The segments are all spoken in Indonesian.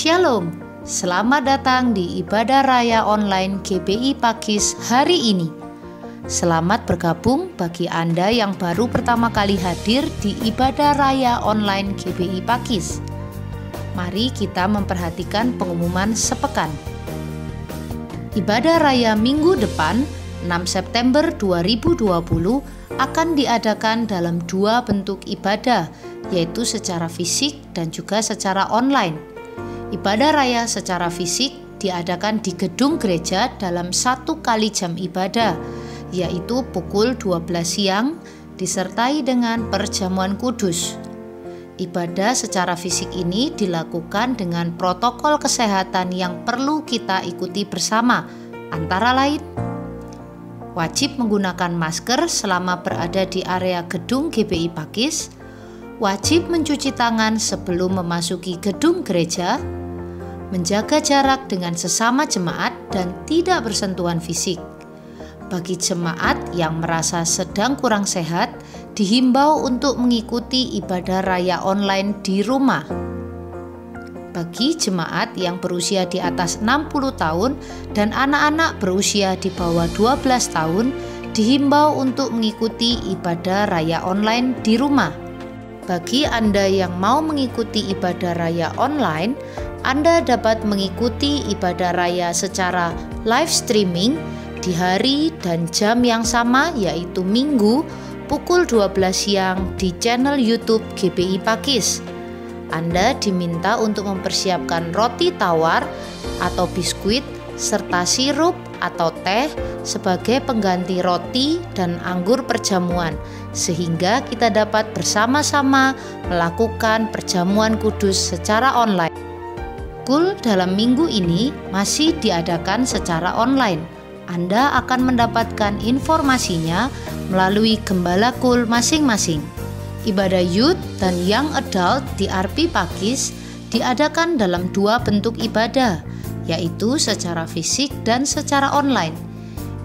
Shalom, selamat datang di ibadah raya online GBI Pakis hari ini. Selamat bergabung bagi Anda yang baru pertama kali hadir di ibadah raya online GBI Pakis. Mari kita memperhatikan pengumuman sepekan. Ibadah raya minggu depan, 6 September 2020, akan diadakan dalam dua bentuk ibadah, yaitu secara fisik dan juga secara online. Ibadah raya secara fisik diadakan di gedung gereja dalam 1 kali jam ibadah, yaitu pukul 12 siang, disertai dengan perjamuan kudus. Ibadah secara fisik ini dilakukan dengan protokol kesehatan yang perlu kita ikuti bersama, antara lain wajib menggunakan masker selama berada di area gedung GBI Pakis, wajib mencuci tangan sebelum memasuki gedung gereja, menjaga jarak dengan sesama jemaat dan tidak bersentuhan fisik. Bagi jemaat yang merasa sedang kurang sehat, dihimbau untuk mengikuti ibadah raya online di rumah. Bagi jemaat yang berusia di atas 60 tahun dan anak-anak berusia di bawah 12 tahun, dihimbau untuk mengikuti ibadah raya online di rumah. Bagi Anda yang mau mengikuti ibadah raya online, Anda dapat mengikuti ibadah raya secara live streaming di hari dan jam yang sama, yaitu Minggu pukul 12 siang di channel YouTube GBI Pakis. Anda diminta untuk mempersiapkan roti tawar atau biskuit serta sirup atau teh sebagai pengganti roti dan anggur perjamuan, sehingga kita dapat bersama-sama melakukan perjamuan kudus secara online. Kul dalam minggu ini masih diadakan secara online. Anda akan mendapatkan informasinya melalui gembala kul masing-masing. Ibadah youth dan young adult di RP Pakis diadakan dalam dua bentuk ibadah, yaitu secara fisik dan secara online.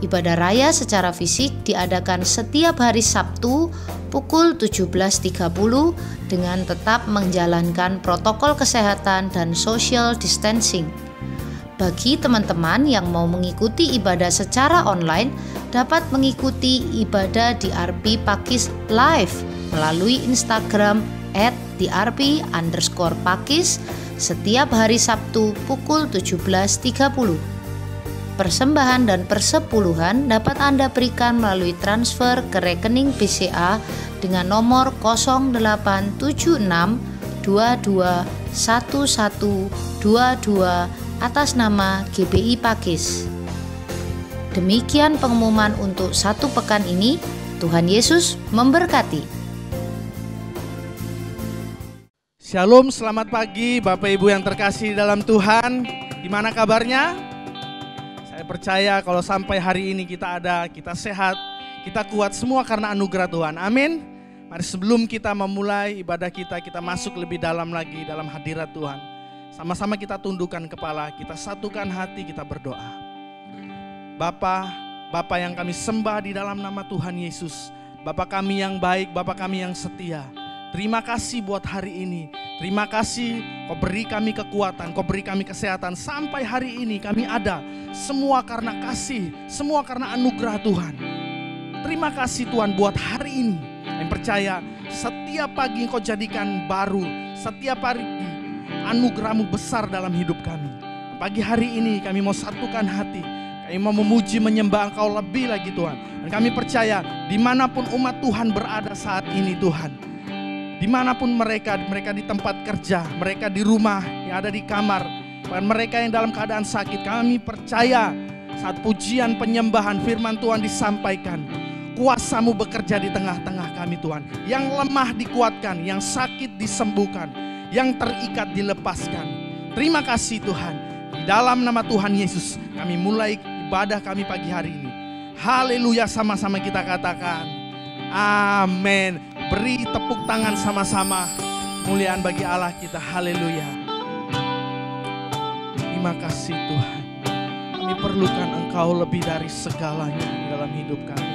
Ibadah raya secara fisik diadakan setiap hari Sabtu pukul 17.30 dengan tetap menjalankan protokol kesehatan dan social distancing. Bagi teman-teman yang mau mengikuti ibadah secara online, dapat mengikuti ibadah di RP Pakis Live melalui Instagram @drp_pakis setiap hari Sabtu pukul 17.30. Persembahan dan persepuluhan dapat Anda berikan melalui transfer ke rekening BCA dengan nomor 0876 22 1122 atas nama GBI Pakis. Demikian pengumuman untuk satu pekan ini. Tuhan Yesus memberkati. Shalom, selamat pagi Bapak Ibu yang terkasih dalam Tuhan. Gimana kabarnya? Saya percaya kalau sampai hari ini kita sehat, kita kuat semua karena anugerah Tuhan. Amin. Mari sebelum kita memulai ibadah kita masuk lebih dalam lagi dalam hadirat Tuhan. Sama-sama kita tundukkan kepala, kita satukan hati, kita berdoa. Bapa yang kami sembah di dalam nama Tuhan Yesus. Bapa kami yang baik, Bapa kami yang setia. Terima kasih buat hari ini. Terima kasih Kau beri kami kekuatan, Kau beri kami kesehatan. Sampai hari ini kami ada. Semua karena kasih, semua karena anugerah Tuhan. Terima kasih Tuhan buat hari ini. Yang percaya setiap pagi Kau jadikan baru. Setiap hari anugerah-Mu besar dalam hidup kami. Pagi hari ini kami mau satukan hati. Kami mau memuji menyembah Engkau lebih lagi Tuhan. Dan kami percaya dimanapun umat Tuhan berada saat ini Tuhan. Dimanapun mereka di tempat kerja, mereka di rumah, yang ada di kamar, bahkan mereka yang dalam keadaan sakit, kami percaya saat pujian penyembahan firman Tuhan disampaikan, kuasa-Mu bekerja di tengah-tengah kami Tuhan. Yang lemah dikuatkan, yang sakit disembuhkan, yang terikat dilepaskan. Terima kasih Tuhan. Di dalam nama Tuhan Yesus kami mulai ibadah kami pagi hari ini. Haleluya, sama-sama kita katakan amin. Beri tepuk tangan sama-sama. Kemuliaan bagi Allah kita. Haleluya. Terima kasih Tuhan. Kami perlukan Engkau lebih dari segalanya dalam hidup kami.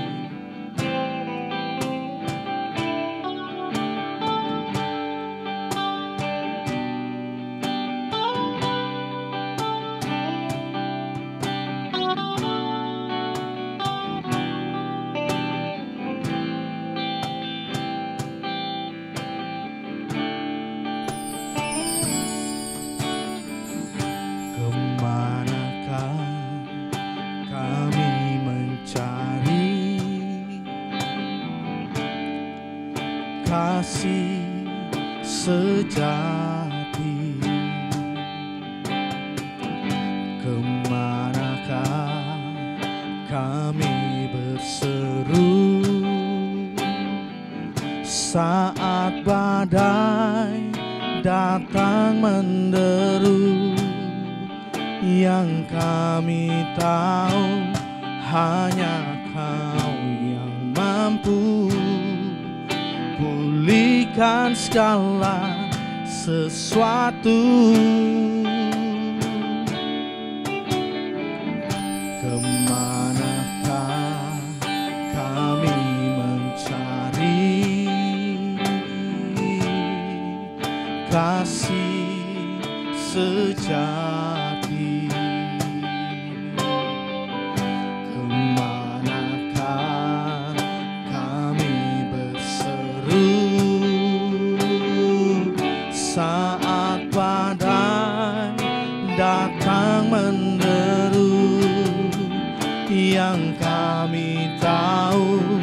kami mencari kasih sejati. Kemanakah kami berseru saat badai datang menderu? Yang kami tahu hanya Kau yang mampu pulihkan segala sesuatu. Kemanakah kami mencari kasih sejati? Kemanakah kami berseru saat badai datang menderu? Yang kami tahu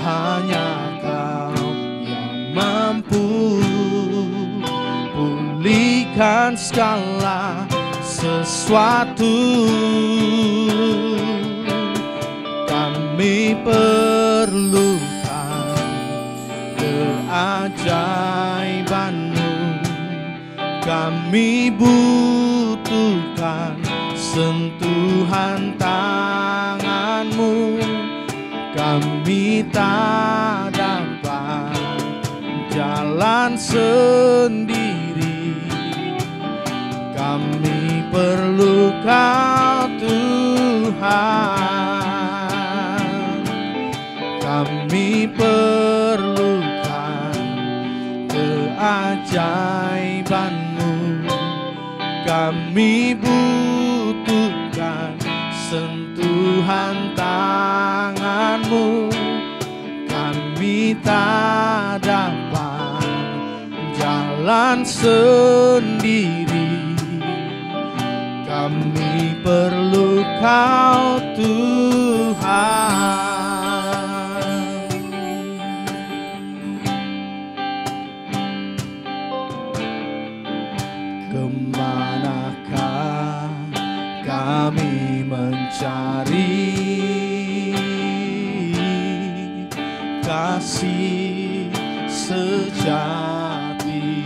hanya Kau yang mampu pulihkan segala sesuatu. Kami perlukan keajaiban-Mu, kami butuhkan sentuhan tangan-Mu. Kami tak dapat jalan sendiri, kami perlu Kau Tuhan. Kami perlukan keajaiban-Mu, kami butuhkan sentuhan tangan-Mu. Kami tak dapat jalan sendiri, kami perlu Kau Tuhan. Kemanakah kami mencari kasih sejati?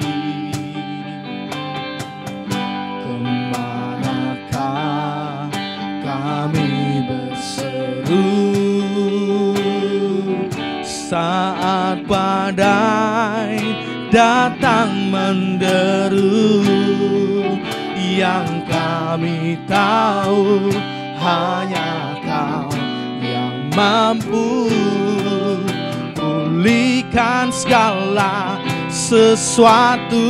Kemanakah kami berseru saat badai datang menderu? Yang kami tahu hanya Kau yang mampu pulihkan segala sesuatu.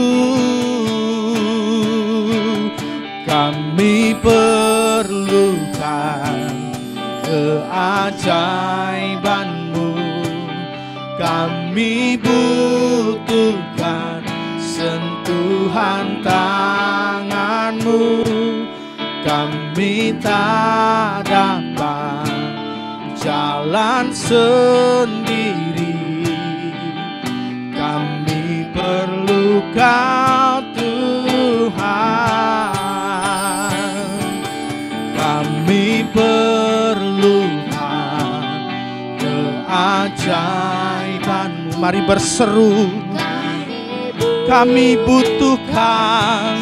Kami perlukan keajaiban-Mu, kami butuhkan sentuhan tangan-Mu. Kami tak dapat jalan sendiri, kami perlu Kau Tuhan. Kami perlukan keajaiban-Mu. Mari berseru, kami butuhkan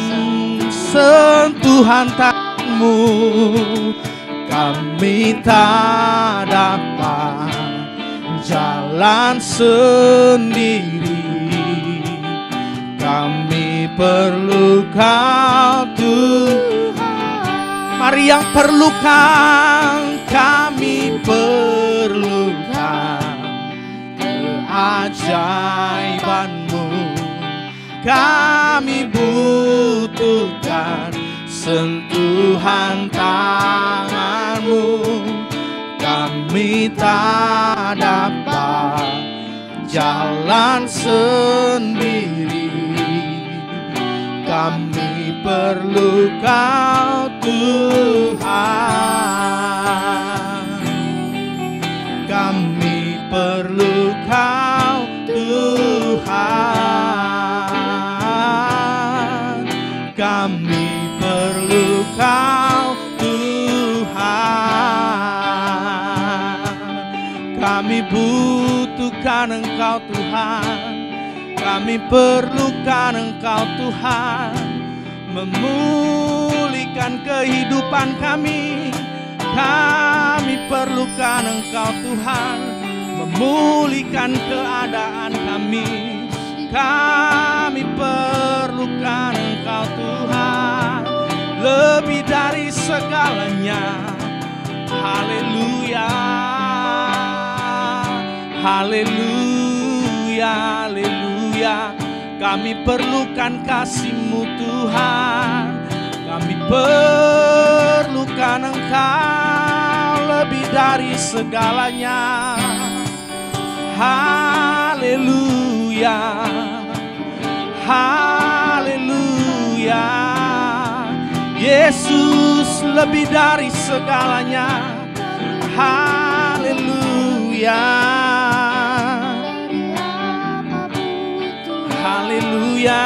sentuhan tangan-Mu. Kami tak dapat jalan sendiri, kami perlu Kau Tuhan. Mari yang perlukan, kami perlukan keajaiban-Mu. Kami butuhkan sentuhan tangan-Mu. Kami tak dapat jalan sendiri, kami perlu Kau Tuhan. Kami butuhkan Engkau Tuhan, kami perlukan Engkau Tuhan, memulihkan kehidupan kami. Kami perlukan Engkau Tuhan, memulihkan keadaan kami. Kami perlukan Engkau Tuhan, lebih dari segalanya. Haleluya, haleluya, haleluya. Kami perlukan kasih-Mu Tuhan, kami perlukan Engkau lebih dari segalanya. Haleluya, haleluya. Yesus lebih dari segalanya. Haleluya, haleluya,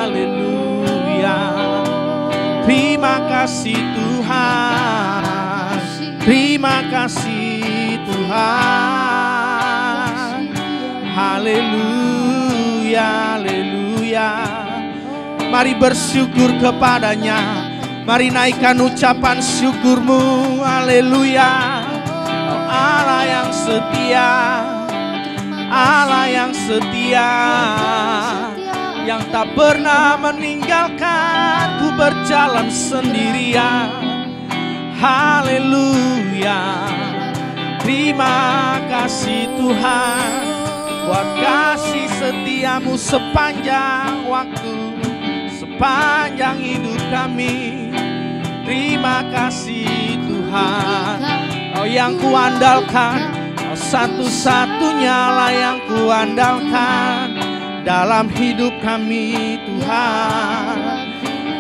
haleluya. Terima kasih Tuhan, terima kasih Tuhan. Haleluya, haleluya. Mari bersyukur kepadanya, mari naikkan ucapan syukur-Mu. Haleluya. Oh Allah yang setia, Allah yang setia, yang tak pernah meninggalkan ku berjalan sendirian. Haleluya. Terima kasih Tuhan buat kasih setiamu sepanjang waktu, sepanjang hidup kami. Terima kasih Tuhan, Kau yang kuandalkan, Kau satu-satunya lah yang kuandalkan dalam hidup kami Tuhan.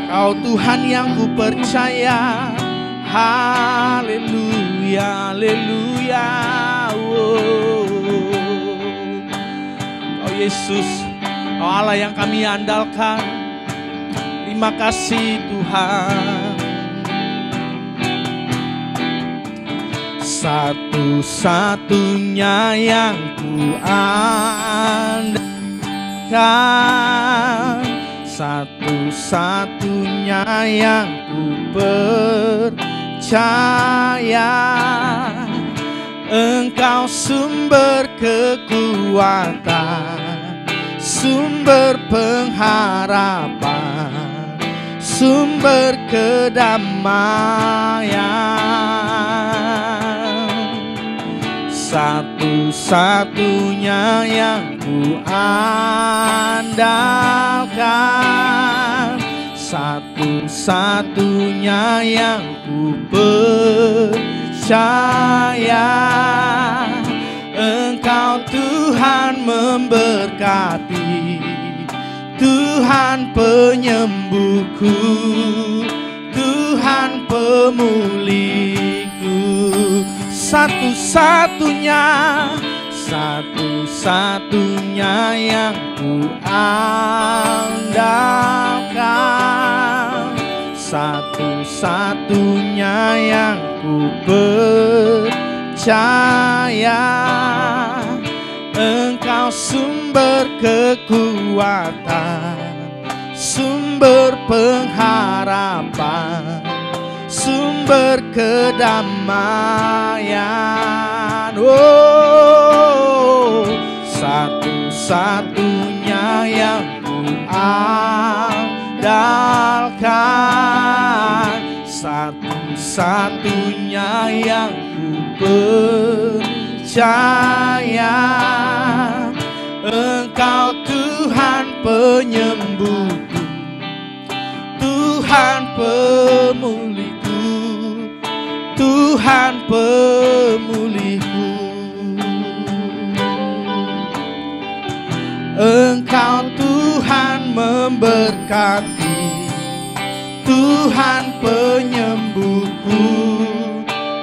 Kau Tuhan yang ku percaya. Haleluya, haleluya. Kau Yesus, Kau Allah yang kami andalkan. Terima kasih Tuhan. Satu-satunya yang ku andalkan, satu-satunya yang ku percaya. Engkau sumber kekuatan, sumber pengharapan, sumber kedamaian. Satu-satunya yang ku andalkan, satu-satunya yang ku percaya. Engkau Tuhan memberkati, Tuhan penyembuhku, Tuhan pemulihku. Satu-satunya, satu-satunya yang ku andalkan, satu-satunya yang ku percaya. Engkau sumber kekuatan, sumber pengharapan, sumber kedamaian. Oh, satu-satunya yang ku andalkan, satu-satunya yang ku percaya. Engkau Tuhan penyembuhku, Tuhan pemulihku, Tuhan pemulihku. Engkau Tuhan memberkati, Tuhan penyembuhku,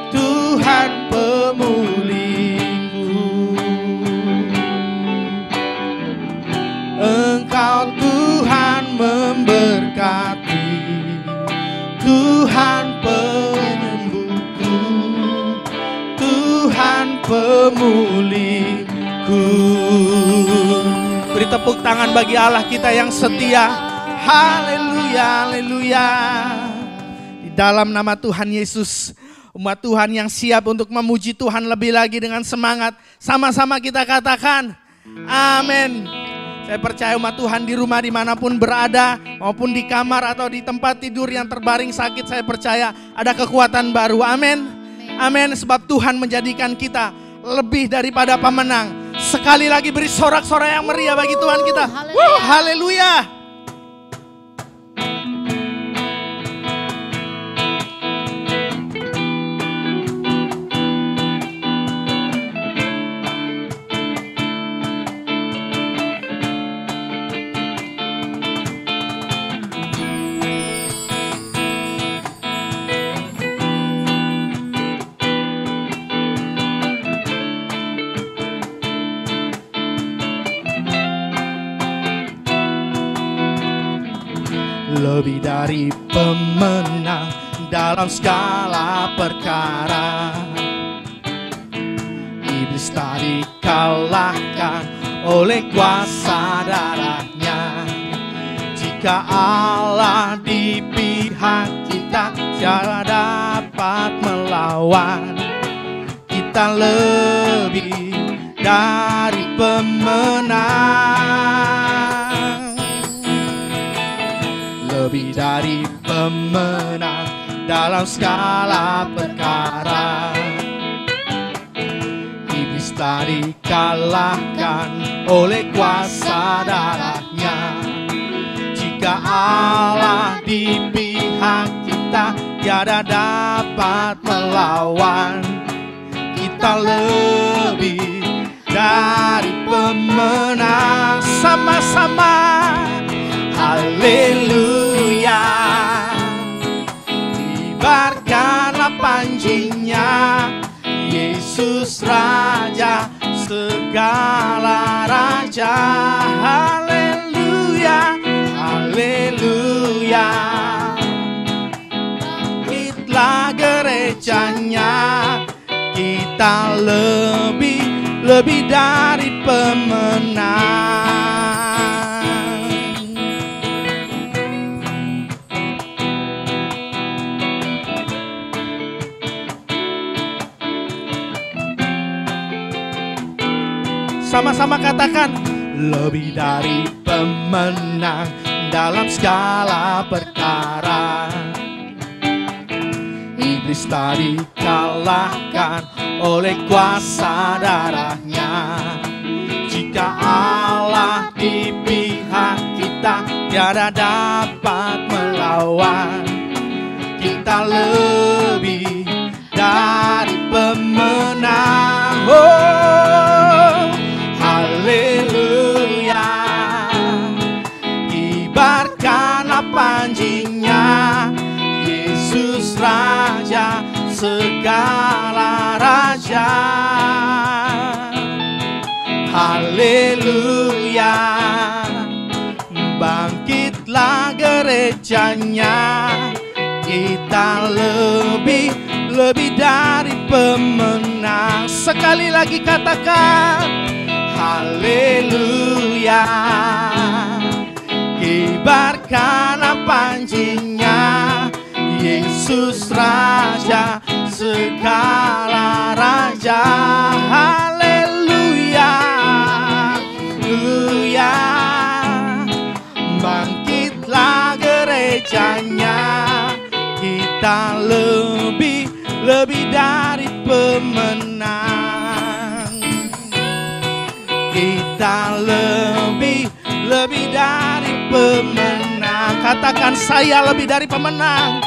Tuhan pemulihku. Engkau Tuhan memberkati, Tuhan penyembuhku, Tuhan pemulihku. pemulihku. Beri tepuk tangan bagi Allah kita yang setia. Haleluya, haleluya. Di dalam nama Tuhan Yesus, umat Tuhan yang siap untuk memuji Tuhan lebih lagi dengan semangat, sama-sama kita katakan amin. Saya percaya umat Tuhan di rumah dimanapun berada, maupun di kamar atau di tempat tidur yang terbaring sakit, saya percaya ada kekuatan baru. Amin. Amin. Sebab Tuhan menjadikan kita lebih daripada pemenang. Sekali lagi beri sorak-sorai yang meriah bagi Tuhan kita. Haleluya. Lebih dari pemenang dalam segala perkara. Iblis tak dikalahkan oleh kuasa darahnya. Jika Allah di pihak kita, siapa dapat melawan. Kita lebih dari pemenang. Lebih dari pemenang dalam segala perkara. Iblis tak dikalahkan oleh kuasa darahnya. Jika Allah di pihak kita, tiada dapat melawan. Kita lebih dari pemenang. Sama-sama haleluya. Kibarkanlah panjinya, Yesus Raja segala raja. Haleluya, haleluya. Bangkitlah gerejanya, kita lebih dari pemenang. Sama-sama katakan, lebih dari pemenang dalam segala perkara. Iblis tak dikalahkan oleh kuasa darahnya. Jika Allah di pihak kita, tiada dapat melawan. Kita lebih dari pemenang. Oh, haleluya. Kibarkanlah panjinya, Yesus Raja segala raja. Haleluya. Bangkitlah gerejanya, kita lebih dari pemenang. Sekali lagi katakan haleluya. Kibarkanlah panjinya, Yesus Raja segala raja. Haleluya, haleluya. Bangkitlah gerejanya, kita lebih dari pemenang. Kita lebih dari pemenang. Katakan, saya lebih dari pemenang.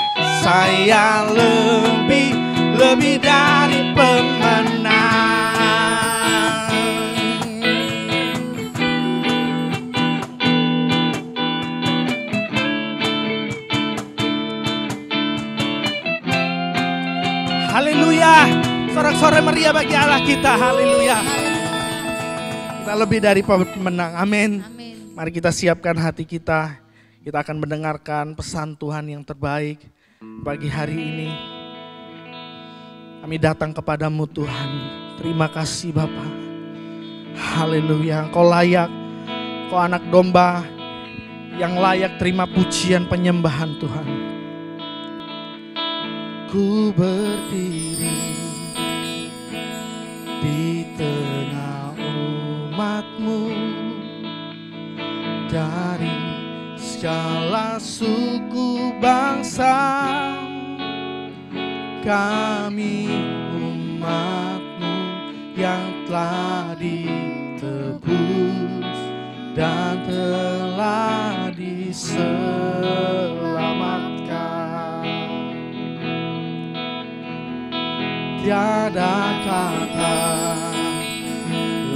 Saya lebih dari pemenang. Haleluya. Sorak-sorai meriah bagi Allah kita. Haleluya. Kita lebih dari pemenang. Amin. Mari kita siapkan hati kita. Kita akan mendengarkan pesan Tuhan yang terbaik pagi hari ini. Kami datang kepadamu Tuhan, Terima kasih Bapa. Haleluya, Engkau layak, Engkau anak domba yang layak terima pujian penyembahan Tuhan. Ku berdiri di tengah umat-Mu, dari segala suku bangsa, kami umat-Mu yang telah ditebus dan telah diselamatkan. Tiada kata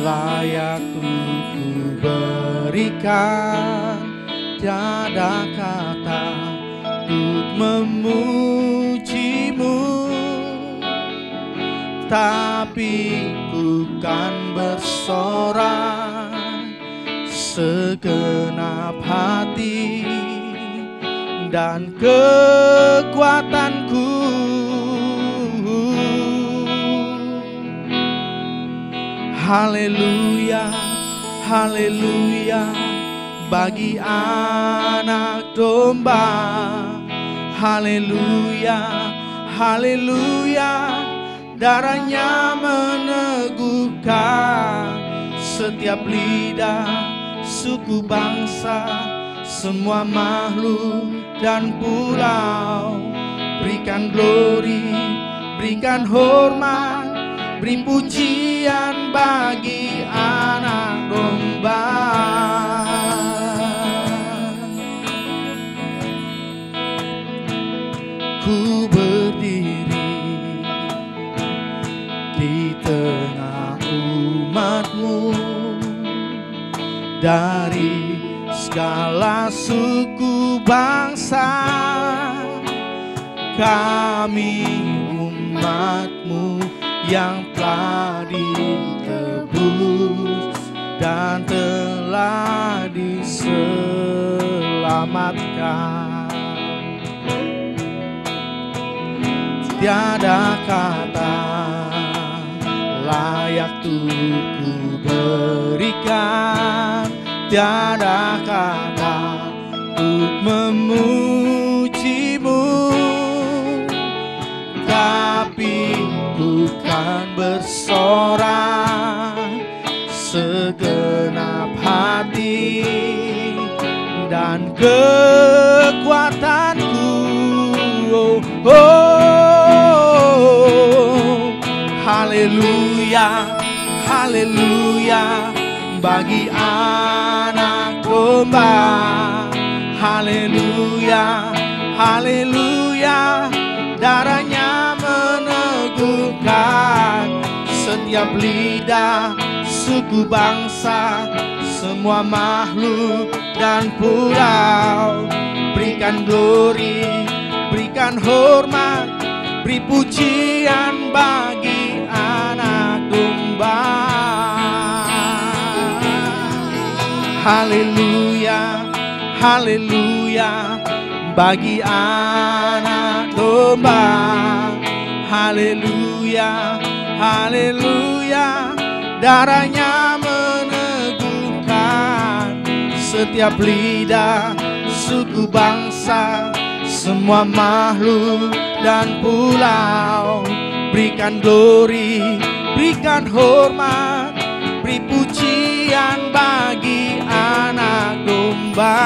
layak untuk ku berikan, tiada kata untuk memuji-Mu, tapi ku kan bersorak segenap hati dan kekuatanku. Haleluya, haleluya, bagi anak domba. Haleluya, haleluya, darahnya meneguhkan setiap lidah, suku bangsa, semua makhluk dan pulau. Berikan glory, berikan hormat, beri pujian bagi anak domba. Ku berdiri di tengah umat-Mu, dari segala suku bangsa, kami umat-Mu yang telah ditebus dan telah diselamatkan. Tiada kata layak untuk ku berikan, tiada kata untuk memuji-Mu, tapi ku kan bersorak segenap hati dan kekuatanku. Oh, oh, haleluya, haleluya, bagi anak domba. Haleluya, haleluya, darahnya meneguhkan setiap lidah, suku bangsa, semua makhluk dan pulau. Berikan glory, berikan hormat, beri pujian bagi anak domba. Haleluya, haleluya, bagi anak domba. Haleluya, haleluya, darahnya meneguhkan setiap lidah, suku bangsa, semua makhluk dan pulau. Berikan glory, berikan hormat, beri pujian bagi anak domba.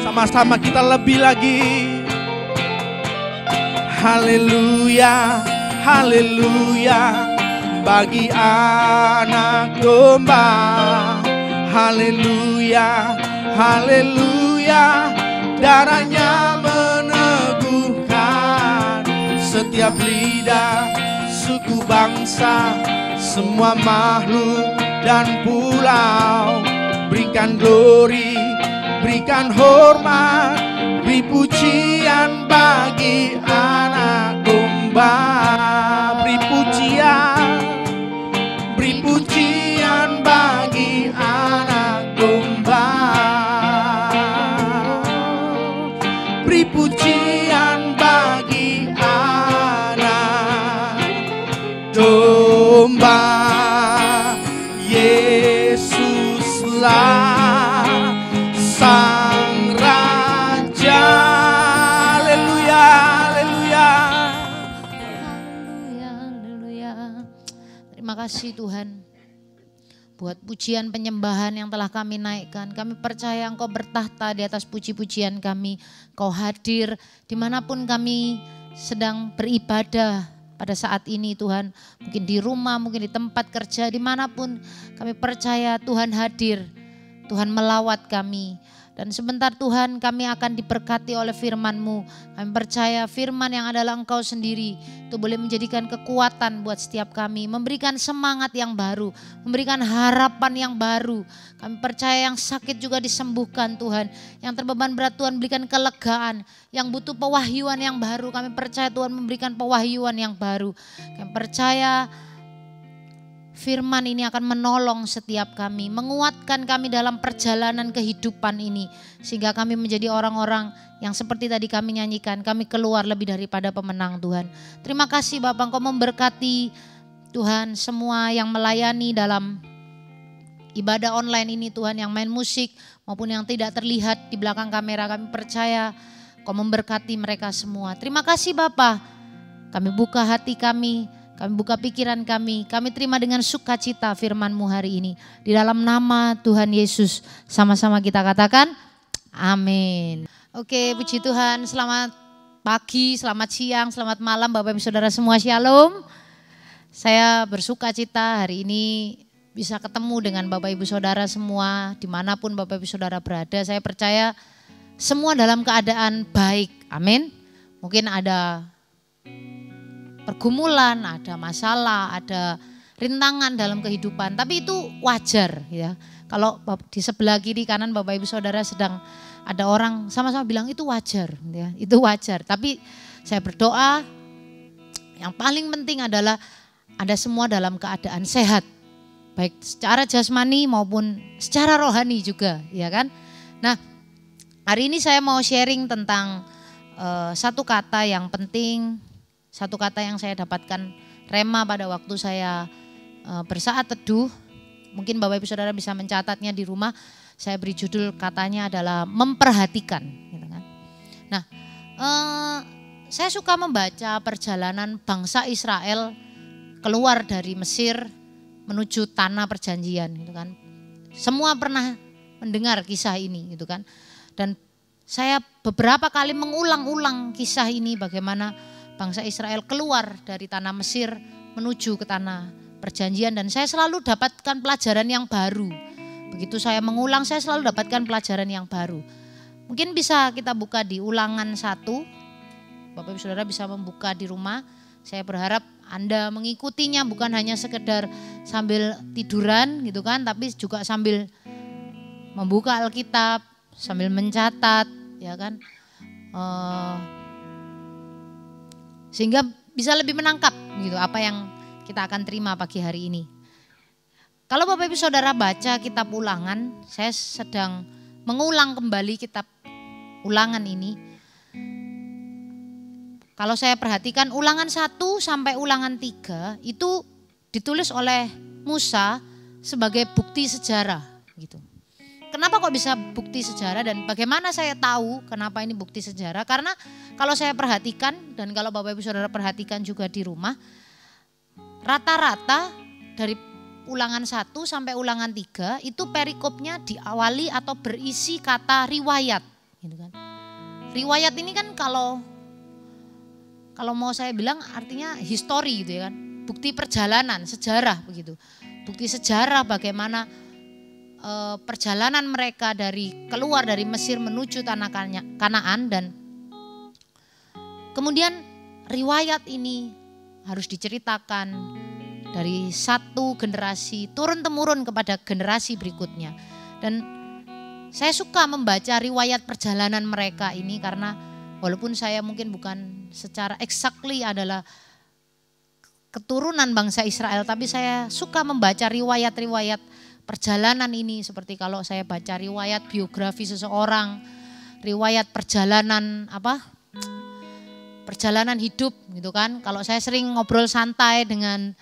Sama-sama kita lebih lagi. Haleluya, haleluya, bagi anak domba. Haleluya, haleluya, darahnya meneguhkan setiap lidah, suku bangsa, semua makhluk dan pulau. Berikan glory, berikan hormat, beri pujian bagi anak domba. Beri pujian, beri pujian bagi anak domba. Beri pujian bagi anak kasih Tuhan buat pujian penyembahan yang telah kami naikkan. Kami percaya Engkau bertahta di atas puji-pujian kami. Engkau hadir dimanapun kami sedang beribadah pada saat ini Tuhan. Mungkin di rumah, mungkin di tempat kerja, dimanapun kami percaya Tuhan hadir. Tuhan melawat kami. Dan sebentar Tuhan kami akan diberkati oleh firman-Mu. Kami percaya firman yang adalah Engkau sendiri itu boleh menjadikan kekuatan buat setiap kami. Memberikan semangat yang baru, memberikan harapan yang baru. Kami percaya yang sakit juga disembuhkan Tuhan. Yang terbeban berat Tuhan berikan kelegaan. Yang butuh pewahyuan yang baru, kami percaya Tuhan memberikan pewahyuan yang baru. Kami percaya firman ini akan menolong setiap kami, menguatkan kami dalam perjalanan kehidupan ini. Sehingga kami menjadi orang-orang yang seperti tadi kami nyanyikan, kami keluar lebih daripada pemenang Tuhan. Terima kasih Bapak, Engkau memberkati Tuhan semua yang melayani dalam ibadah online ini Tuhan, yang main musik maupun yang tidak terlihat di belakang kamera. Kami percaya Engkau memberkati mereka semua. Terima kasih Bapak, kami buka hati kami buka pikiran kami terima dengan sukacita firman-Mu hari ini. Di dalam nama Tuhan Yesus sama-sama kita katakan amin. Oke, puji Tuhan, selamat pagi, selamat siang, selamat malam Bapak Ibu Saudara semua, shalom. Saya bersukacita hari ini bisa ketemu dengan Bapak Ibu Saudara semua dimanapun Bapak Ibu Saudara berada. Saya percaya semua dalam keadaan baik, amin. Mungkin ada pergumulan, ada masalah, ada rintangan dalam kehidupan, tapi itu wajar ya. Kalau di sebelah kiri kanan Bapak Ibu Saudara sedang ada orang sama-sama bilang itu wajar ya, itu wajar. Tapi saya berdoa yang paling penting adalah ada semua dalam keadaan sehat, baik secara jasmani maupun secara rohani juga ya kan. Nah, hari ini saya mau sharing tentang satu kata yang penting. Satu kata yang saya dapatkan rema pada waktu saya bersaat teduh. Mungkin Bapak Ibu Saudara bisa mencatatnya di rumah. Saya beri judul katanya adalah memperhatikan. Gitu kan. Nah, saya suka membaca perjalanan bangsa Israel keluar dari Mesir menuju tanah perjanjian. Gitu kan. Semua pernah mendengar kisah ini. Gitu kan. Dan saya beberapa kali mengulang-ulang kisah ini bagaimana bangsa Israel keluar dari tanah Mesir menuju ke tanah perjanjian, dan saya selalu dapatkan pelajaran yang baru. Begitu saya mengulang, saya selalu dapatkan pelajaran yang baru. Mungkin bisa kita buka di Ulangan 1. Bapak Ibu Saudara bisa membuka di rumah. Saya berharap Anda mengikutinya bukan hanya sekedar sambil tiduran gitu kan, tapi juga sambil membuka Alkitab, sambil mencatat ya kan. Sehingga bisa lebih menangkap gitu apa yang kita akan terima pagi hari ini. Kalau Bapak Ibu Saudara baca kitab Ulangan, saya sedang mengulang kembali kitab Ulangan ini. Kalau saya perhatikan Ulangan 1 sampai Ulangan 3 itu ditulis oleh Musa sebagai bukti sejarah gitu. Kenapa kok bisa bukti sejarah dan bagaimana saya tahu kenapa ini bukti sejarah? Karena kalau saya perhatikan dan kalau Bapak Ibu Saudara perhatikan juga di rumah, rata-rata dari Ulangan 1 sampai Ulangan 3 itu perikopnya diawali atau berisi kata riwayat. Gitu kan. Riwayat ini kan kalau mau saya bilang artinya history gitu ya kan. Bukti perjalanan, sejarah begitu. Bukti sejarah bagaimana perjalanan mereka dari keluar dari Mesir menuju tanah Kanaan, dan kemudian riwayat ini harus diceritakan dari satu generasi turun temurun kepada generasi berikutnya. Dan saya suka membaca riwayat perjalanan mereka ini karena walaupun saya mungkin bukan secara exactly adalah keturunan bangsa Israel, tapi saya suka membaca riwayat-riwayat perjalanan ini, seperti kalau saya baca riwayat biografi seseorang, riwayat perjalanan perjalanan hidup gitu kan. Kalau saya sering ngobrol santai dengan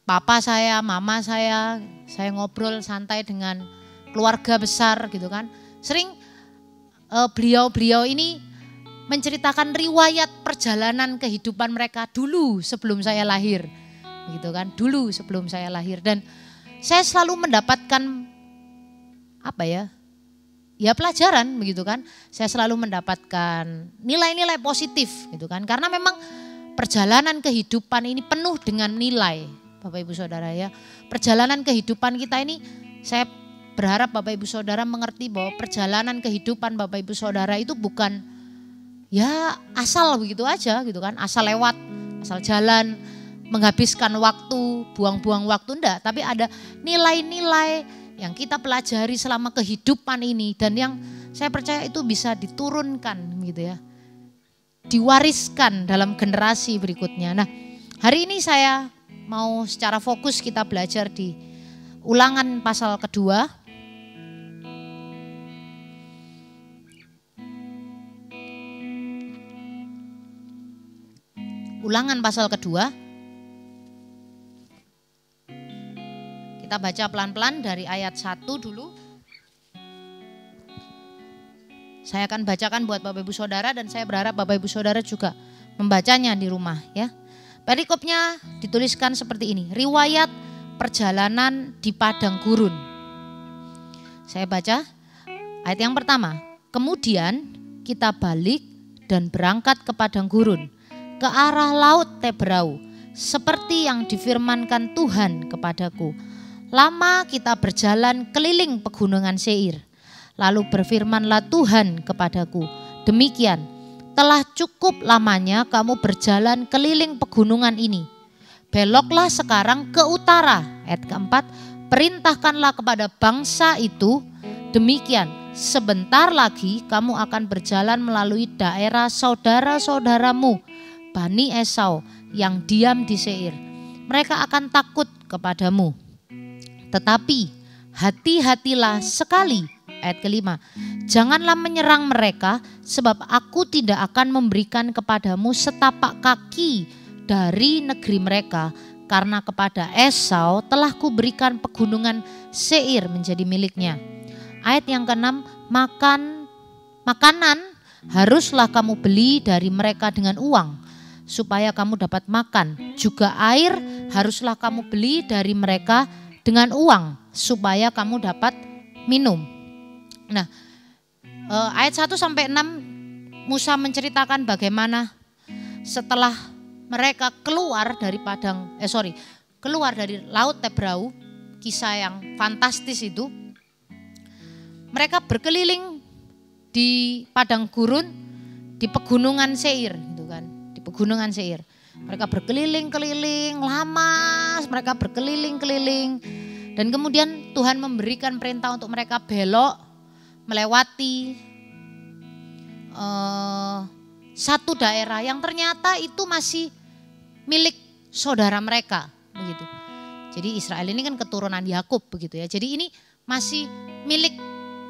papa saya, mama saya ngobrol santai dengan keluarga besar gitu kan. Sering beliau-beliau ini menceritakan riwayat perjalanan kehidupan mereka dulu sebelum saya lahir. begitu kan, dulu sebelum saya lahir. Dan saya selalu mendapatkan ya pelajaran begitu kan. Saya selalu mendapatkan nilai-nilai positif gitu kan. Karena memang perjalanan kehidupan ini penuh dengan nilai, Bapak Ibu Saudara ya. Perjalanan kehidupan kita ini, saya berharap Bapak Ibu Saudara mengerti bahwa perjalanan kehidupan Bapak Ibu Saudara itu bukan ya asal begitu aja gitu kan. Asal lewat, asal jalan, menghabiskan waktu, buang-buang waktu, enggak. Tapi ada nilai-nilai yang kita pelajari selama kehidupan ini. Dan yang saya percaya itu bisa diturunkan gitu ya. Diwariskan dalam generasi berikutnya. Nah, hari ini saya mau secara fokus kita belajar di Ulangan pasal kedua. Ulangan pasal kedua. Kita baca pelan-pelan dari ayat 1 dulu. Saya akan bacakan buat Bapak Ibu Saudara dan saya berharap Bapak Ibu Saudara juga membacanya di rumah ya. Perikopnya dituliskan seperti ini. Riwayat perjalanan di padang gurun. Saya baca ayat yang pertama. Kemudian kita balik dan berangkat ke padang gurun, ke arah laut Tebrau, seperti yang difirmankan Tuhan kepadaku. Lama kita berjalan keliling pegunungan Seir. Lalu berfirmanlah Tuhan kepadaku, demikian, telah cukup lamanya kamu berjalan keliling pegunungan ini. Beloklah sekarang ke utara. Ayat keempat, perintahkanlah kepada bangsa itu, demikian, sebentar lagi kamu akan berjalan melalui daerah saudara-saudaramu, Bani Esau yang diam di Seir. Mereka akan takut kepadamu. Tetapi hati-hatilah sekali. Ayat kelima, janganlah menyerang mereka sebab aku tidak akan memberikan kepadamu setapak kaki dari negeri mereka, karena kepada Esau telah kuberikan pegunungan Seir menjadi miliknya. Ayat yang keenam, makanan haruslah kamu beli dari mereka dengan uang supaya kamu dapat makan. Juga air haruslah kamu beli dari mereka dengan uang supaya kamu dapat minum. Nah, ayat 1 sampai 6 Musa menceritakan bagaimana setelah mereka keluar dari keluar dari laut Tebrau, kisah yang fantastis itu. Mereka berkeliling di padang gurun di pegunungan Seir gitu kan, di pegunungan Seir. Mereka berkeliling-keliling lama, mereka berkeliling-keliling dan kemudian Tuhan memberikan perintah untuk mereka belok melewati satu daerah yang ternyata itu masih milik saudara mereka begitu. Jadi Israel ini kan keturunan Yakub begitu ya. Jadi ini masih milik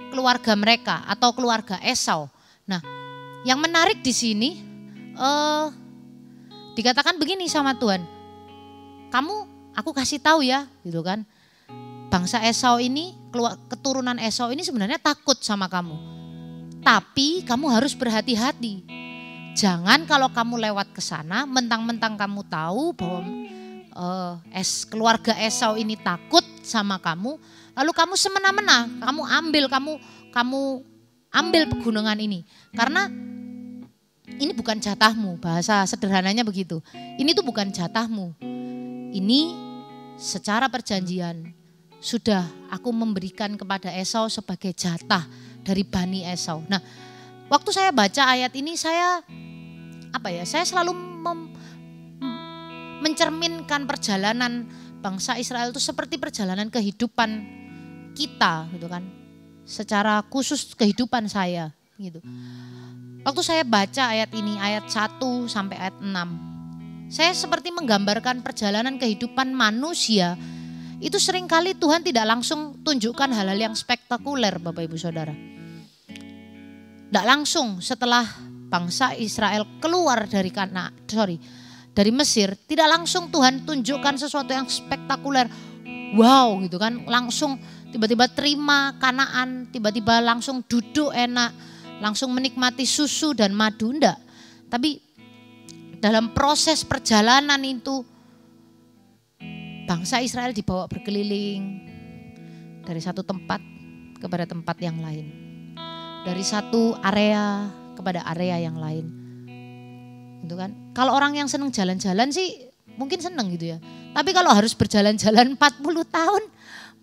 keluarga mereka atau keluarga Esau. Nah, yang menarik di sini dikatakan begini sama Tuhan. Aku kasih tahu ya, gitu kan. Bangsa Esau ini, keturunan Esau ini sebenarnya takut sama kamu. Tapi kamu harus berhati-hati. Jangan kalau kamu lewat ke sana, mentang-mentang kamu tahu bahwa keluarga Esau ini takut sama kamu, lalu kamu semena-mena, kamu ambil pegunungan ini. Karena ini bukan jatahmu, bahasa sederhananya begitu. Ini tuh bukan jatahmu. Ini secara perjanjian sudah aku memberikan kepada Esau sebagai jatah dari Bani Esau. Nah, waktu saya baca ayat ini saya selalu mencerminkan perjalanan bangsa Israel itu seperti perjalanan kehidupan kita gitu kan. Secara khusus kehidupan saya gitu. Waktu saya baca ayat ini, ayat 1 sampai ayat 6. Saya seperti menggambarkan perjalanan kehidupan manusia. Itu seringkali Tuhan tidak langsung tunjukkan hal-hal yang spektakuler Bapak Ibu Saudara. Tidak langsung setelah bangsa Israel keluar dari Mesir, tidak langsung Tuhan tunjukkan sesuatu yang spektakuler. Wow gitu kan, langsung tiba-tiba terima Kanaan, tiba-tiba langsung duduk enak, langsung menikmati susu dan madu, enggak. Tapi dalam proses perjalanan itu bangsa Israel dibawa berkeliling dari satu tempat kepada tempat yang lain. Dari satu area kepada area yang lain. Gitu kan. Kalau orang yang senang jalan-jalan sih mungkin senang gitu ya. Tapi kalau harus berjalan-jalan 40 tahun,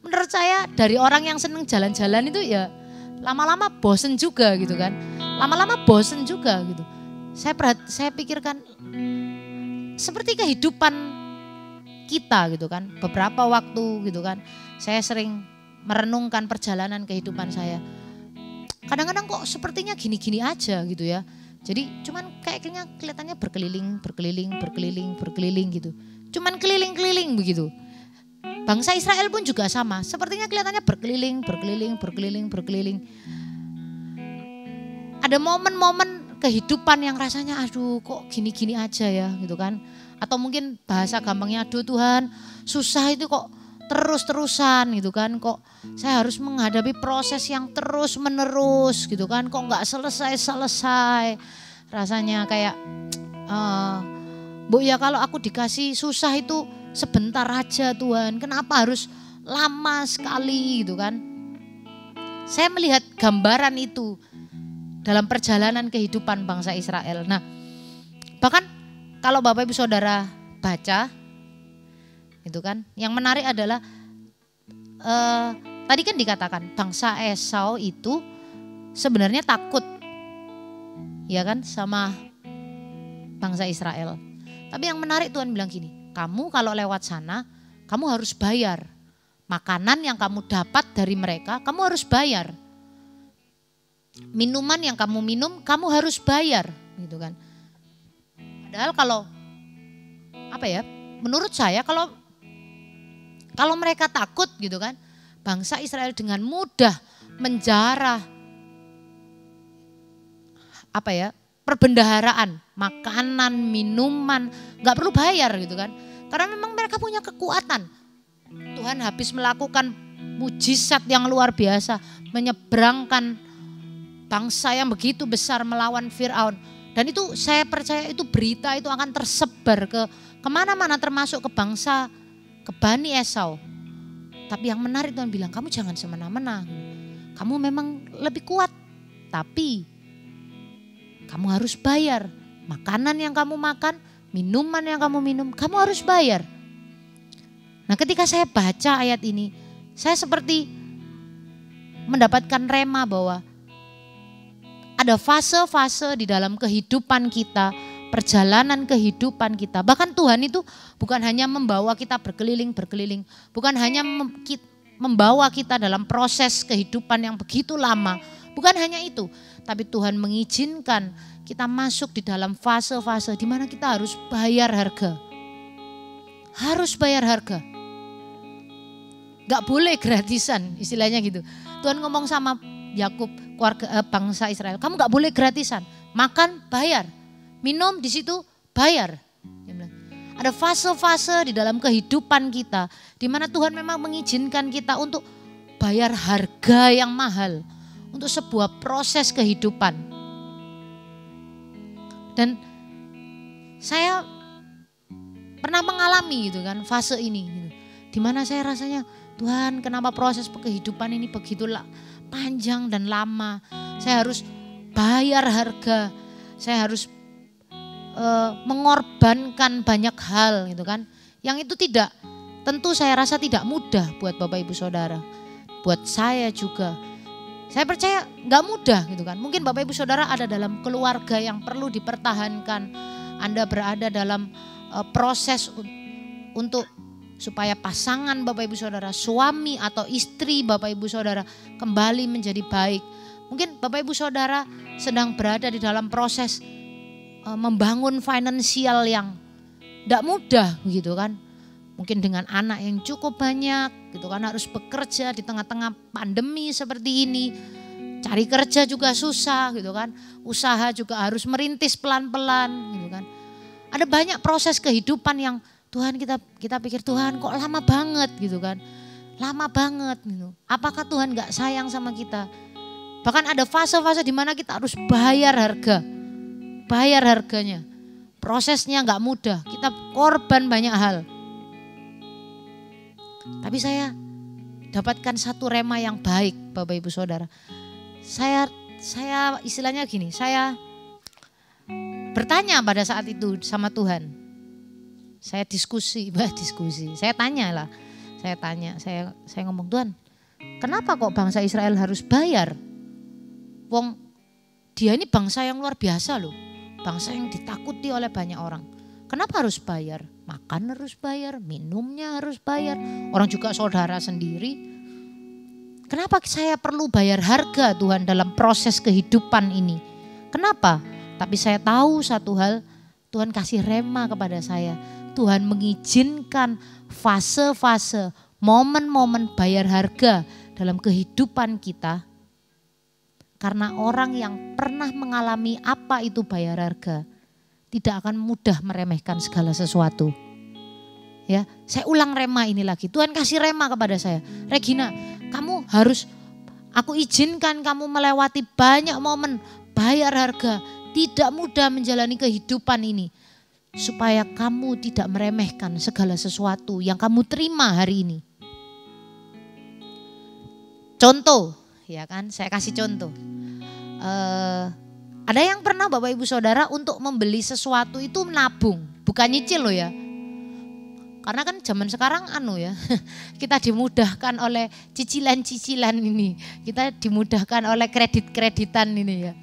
menurut saya dari orang yang senang jalan-jalan itu ya lama-lama bosen juga gitu kan. Lama-lama bosen juga gitu. Saya pikirkan seperti kehidupan kita gitu kan. Beberapa waktu gitu kan. Saya sering merenungkan perjalanan kehidupan saya. Kadang-kadang kok sepertinya gini-gini aja gitu ya. Jadi cuman kayaknya kelihatannya berkeliling gitu. Cuman keliling-keliling begitu. Bangsa Israel pun juga sama. Sepertinya kelihatannya berkeliling. Ada momen-momen kehidupan yang rasanya aduh kok gini-gini aja ya gitu kan. Atau mungkin bahasa gampangnya aduh Tuhan susah itu kok terus-terusan gitu kan. Kok saya harus menghadapi proses yang terus menerus gitu kan. Kok gak selesai-selesai. Rasanya kayak Bu ya kalau aku dikasih susah itu sebentar aja Tuhan. Kenapa harus lama sekali gitu kan. Saya melihat gambaran itu dalam perjalanan kehidupan bangsa Israel. Nah bahkan kalau Bapak Ibu Saudara baca itu kan. Yang menarik adalah tadi kan dikatakan bangsa Esau itu sebenarnya takut ya kan sama bangsa Israel. Tapi yang menarik Tuhan bilang gini, kamu kalau lewat sana kamu harus bayar. Makanan yang kamu dapat dari mereka kamu harus bayar. Minuman yang kamu minum kamu harus bayar gitu kan. Padahal kalau menurut saya kalau mereka takut gitu kan, bangsa Israel dengan mudah menjarah perbendaharaan, makanan, minuman, nggak perlu bayar gitu kan. Karena memang mereka punya kekuatan. Tuhan habis melakukan mujizat yang luar biasa, menyeberangkan bangsa yang begitu besar melawan Firaun. Dan itu saya percaya itu berita itu akan tersebar ke kemana-mana termasuk ke bangsa, ke Bani Esau. Tapi yang menarik Tuhan bilang kamu jangan semena-mena. Kamu memang lebih kuat tapi kamu harus bayar. Makanan yang kamu makan, minuman yang kamu minum, kamu harus bayar. Nah ketika saya baca ayat ini, saya seperti mendapatkan rema bahwa ada fase-fase di dalam kehidupan kita, perjalanan kehidupan kita. Bahkan Tuhan itu bukan hanya membawa kita berkeliling, bukan hanya membawa kita dalam proses kehidupan yang begitu lama. Bukan hanya itu, tapi Tuhan mengizinkan kita masuk di dalam fase-fase di mana kita harus bayar harga. Harus bayar harga. Gak boleh gratisan, istilahnya gitu. Tuhan ngomong sama Yakub, keluarga bangsa Israel, kamu gak boleh gratisan. Makan bayar, minum di situ bayar. Ada fase-fase di dalam kehidupan kita di mana Tuhan memang mengizinkan kita untuk bayar harga yang mahal untuk sebuah proses kehidupan. Dan saya pernah mengalami gitu kan fase ini gitu. Di mana saya rasanya Tuhan kenapa proses kehidupan ini begitu panjang dan lama. Saya harus bayar harga. Saya harus mengorbankan banyak hal gitu kan. Yang itu tentu saya rasa tidak mudah buat Bapak Ibu Saudara. Buat saya juga. Saya percaya gak mudah gitu kan. Mungkin Bapak Ibu Saudara ada dalam keluarga yang perlu dipertahankan. Anda berada dalam proses untuk supaya pasangan Bapak Ibu Saudara, suami atau istri Bapak Ibu Saudara kembali menjadi baik. Mungkin Bapak Ibu Saudara sedang berada di dalam proses membangun finansial yang tidak mudah gitu kan. Mungkin dengan anak yang cukup banyak gitu kan, harus bekerja di tengah-tengah pandemi seperti ini. Cari kerja juga susah gitu kan. Usaha juga harus merintis pelan-pelan gitu kan. Ada banyak proses kehidupan yang Tuhan kita pikir Tuhan kok lama banget gitu kan. Lama banget gitu. Apakah Tuhan gak sayang sama kita? Bahkan ada fase-fase di mana kita harus bayar harga. Bayar harganya. Prosesnya gak mudah. Kita korban banyak hal. Tapi saya dapatkan satu rema yang baik Bapak Ibu Saudara. Saya istilahnya gini, saya bertanya pada saat itu sama Tuhan. Saya diskusi, saya tanya, saya ngomong, Tuhan, kenapa kok bangsa Israel harus bayar? Wong dia ini bangsa yang luar biasa loh, bangsa yang ditakuti oleh banyak orang. Kenapa harus bayar? Makan harus bayar, minumnya harus bayar, orang juga saudara sendiri. Kenapa saya perlu bayar harga Tuhan dalam proses kehidupan ini? Kenapa? Tapi saya tahu satu hal, Tuhan kasih rema kepada saya. Tuhan mengizinkan fase-fase, momen-momen bayar harga dalam kehidupan kita. Karena orang yang pernah mengalami apa itu bayar harga, tidak akan mudah meremehkan segala sesuatu. Ya, saya ulang rema ini lagi. Tuhan kasih rema kepada saya. Regina, aku izinkan kamu melewati banyak momen bayar harga. Tidak mudah menjalani kehidupan ini. Supaya kamu tidak meremehkan segala sesuatu yang kamu terima hari ini. Contoh, ya kan, saya kasih contoh. Ada yang pernah Bapak Ibu Saudara untuk membeli sesuatu itu nabung, bukan nyicil loh ya. Karena kan zaman sekarang ya, kita dimudahkan oleh cicilan-cicilan ini. Kita dimudahkan oleh kredit-kreditan ini ya.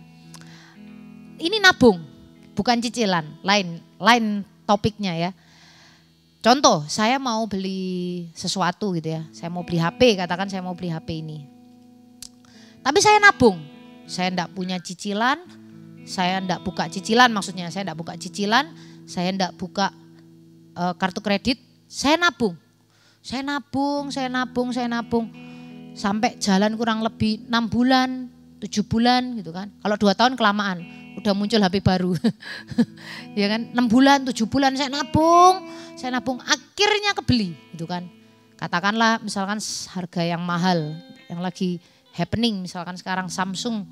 Ini nabung, bukan cicilan, lain topiknya ya. Contoh, saya mau beli sesuatu gitu ya. Saya mau beli HP, katakan saya mau beli HP ini. Tapi saya nabung, saya enggak punya cicilan, saya enggak buka cicilan maksudnya. Saya enggak buka cicilan, saya enggak buka kartu kredit, saya nabung. Saya nabung. Sampai jalan kurang lebih 6 bulan, 7 bulan gitu kan. Kalau 2 tahun kelamaan. Udah muncul HP baru. Ya kan, 6 bulan, 7 bulan saya nabung, akhirnya kebeli gitu kan. Katakanlah misalkan harga yang mahal, yang lagi happening misalkan sekarang Samsung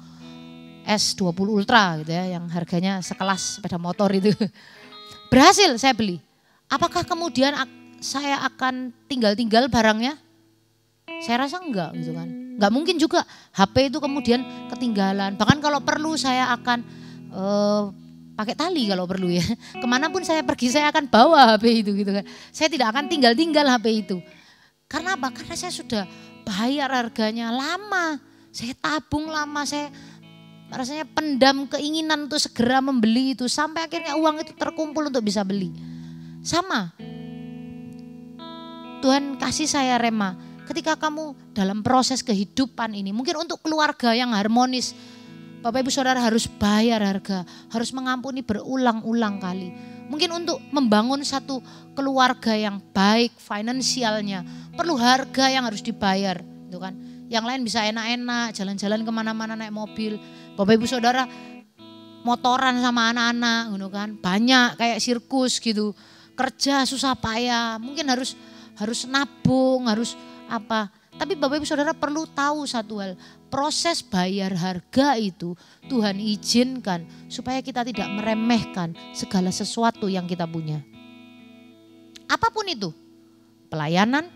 S20 Ultra gitu ya, yang harganya sekelas sepeda motor itu. Berhasil saya beli. Apakah kemudian saya akan tinggal barangnya? Saya rasa enggak gitu kan. Enggak mungkin juga HP itu kemudian ketinggalan. Bahkan kalau perlu saya akan pakai tali kalau perlu ya. Kemanapun saya pergi saya akan bawa HP itu gitu kan. Saya tidak akan tinggal HP itu. Karena apa? Karena saya sudah bayar harganya lama. Saya tabung lama, saya rasanya pendam keinginan untuk segera membeli itu. Sampai akhirnya uang itu terkumpul untuk bisa beli. Sama. Tuhan kasih saya rema. Ketika kamu dalam proses kehidupan ini, mungkin untuk keluarga yang harmonis, Bapak Ibu Saudara harus bayar harga, harus mengampuni berulang-ulang kali. Mungkin untuk membangun satu keluarga yang baik finansialnya, perlu harga yang harus dibayar, gitu kan. Yang lain bisa enak-enak, jalan-jalan kemana-mana naik mobil. Bapak Ibu Saudara motoran sama anak-anak, gitu kan. Banyak kayak sirkus gitu, kerja susah payah, mungkin harus nabung, harus apa. Tapi Bapak Ibu Saudara perlu tahu satu hal, proses bayar harga itu Tuhan izinkan supaya kita tidak meremehkan segala sesuatu yang kita punya. Apapun itu, pelayanan,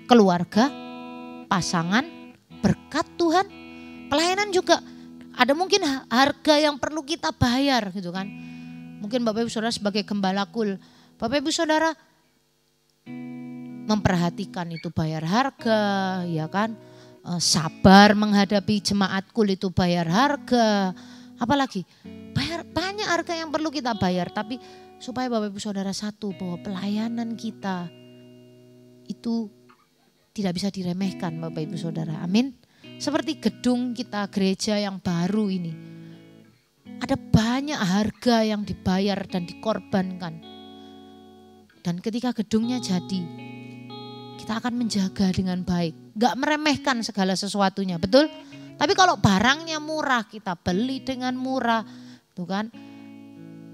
keluarga, pasangan, berkat Tuhan. Pelayanan juga ada mungkin harga yang perlu kita bayar gitu kan. Mungkin Bapak Ibu Saudara sebagai gembala kul, Bapak Ibu Saudara memperhatikan itu bayar harga, ya kan, sabar menghadapi jemaat kul itu bayar harga, apalagi banyak harga yang perlu kita bayar. Tapi supaya Bapak Ibu Saudara satu, bahwa pelayanan kita itu tidak bisa diremehkan Bapak Ibu Saudara, amin. Seperti gedung kita gereja yang baru ini, ada banyak harga yang dibayar dan dikorbankan. Dan ketika gedungnya jadi, kita akan menjaga dengan baik. Gak meremehkan segala sesuatunya, betul? Tapi kalau barangnya murah, kita beli dengan murah. Tuh kan,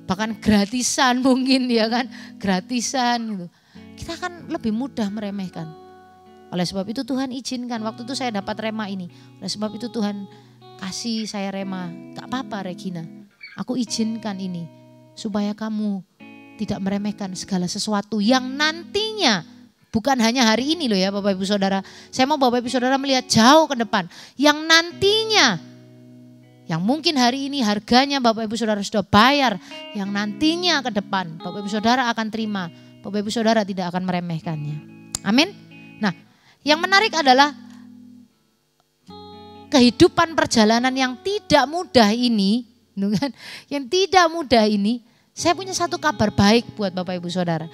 bahkan gratisan mungkin ya kan, gratisan gitu. Kita akan lebih mudah meremehkan. Oleh sebab itu Tuhan izinkan, waktu itu saya dapat rema ini. Oleh sebab itu Tuhan kasih saya rema, gak apa-apa Regina, aku izinkan ini. Supaya kamu tidak meremehkan segala sesuatu yang nantinya bukan hanya hari ini loh ya Bapak Ibu Saudara. Saya mau Bapak Ibu Saudara melihat jauh ke depan. Yang nantinya, yang mungkin hari ini harganya Bapak Ibu Saudara sudah bayar. Yang nantinya ke depan Bapak Ibu Saudara akan terima. Bapak Ibu Saudara tidak akan meremehkannya. Amin. Nah, yang menarik adalah kehidupan perjalanan yang tidak mudah ini, yang tidak mudah ini, saya punya satu kabar baik buat Bapak Ibu Saudara.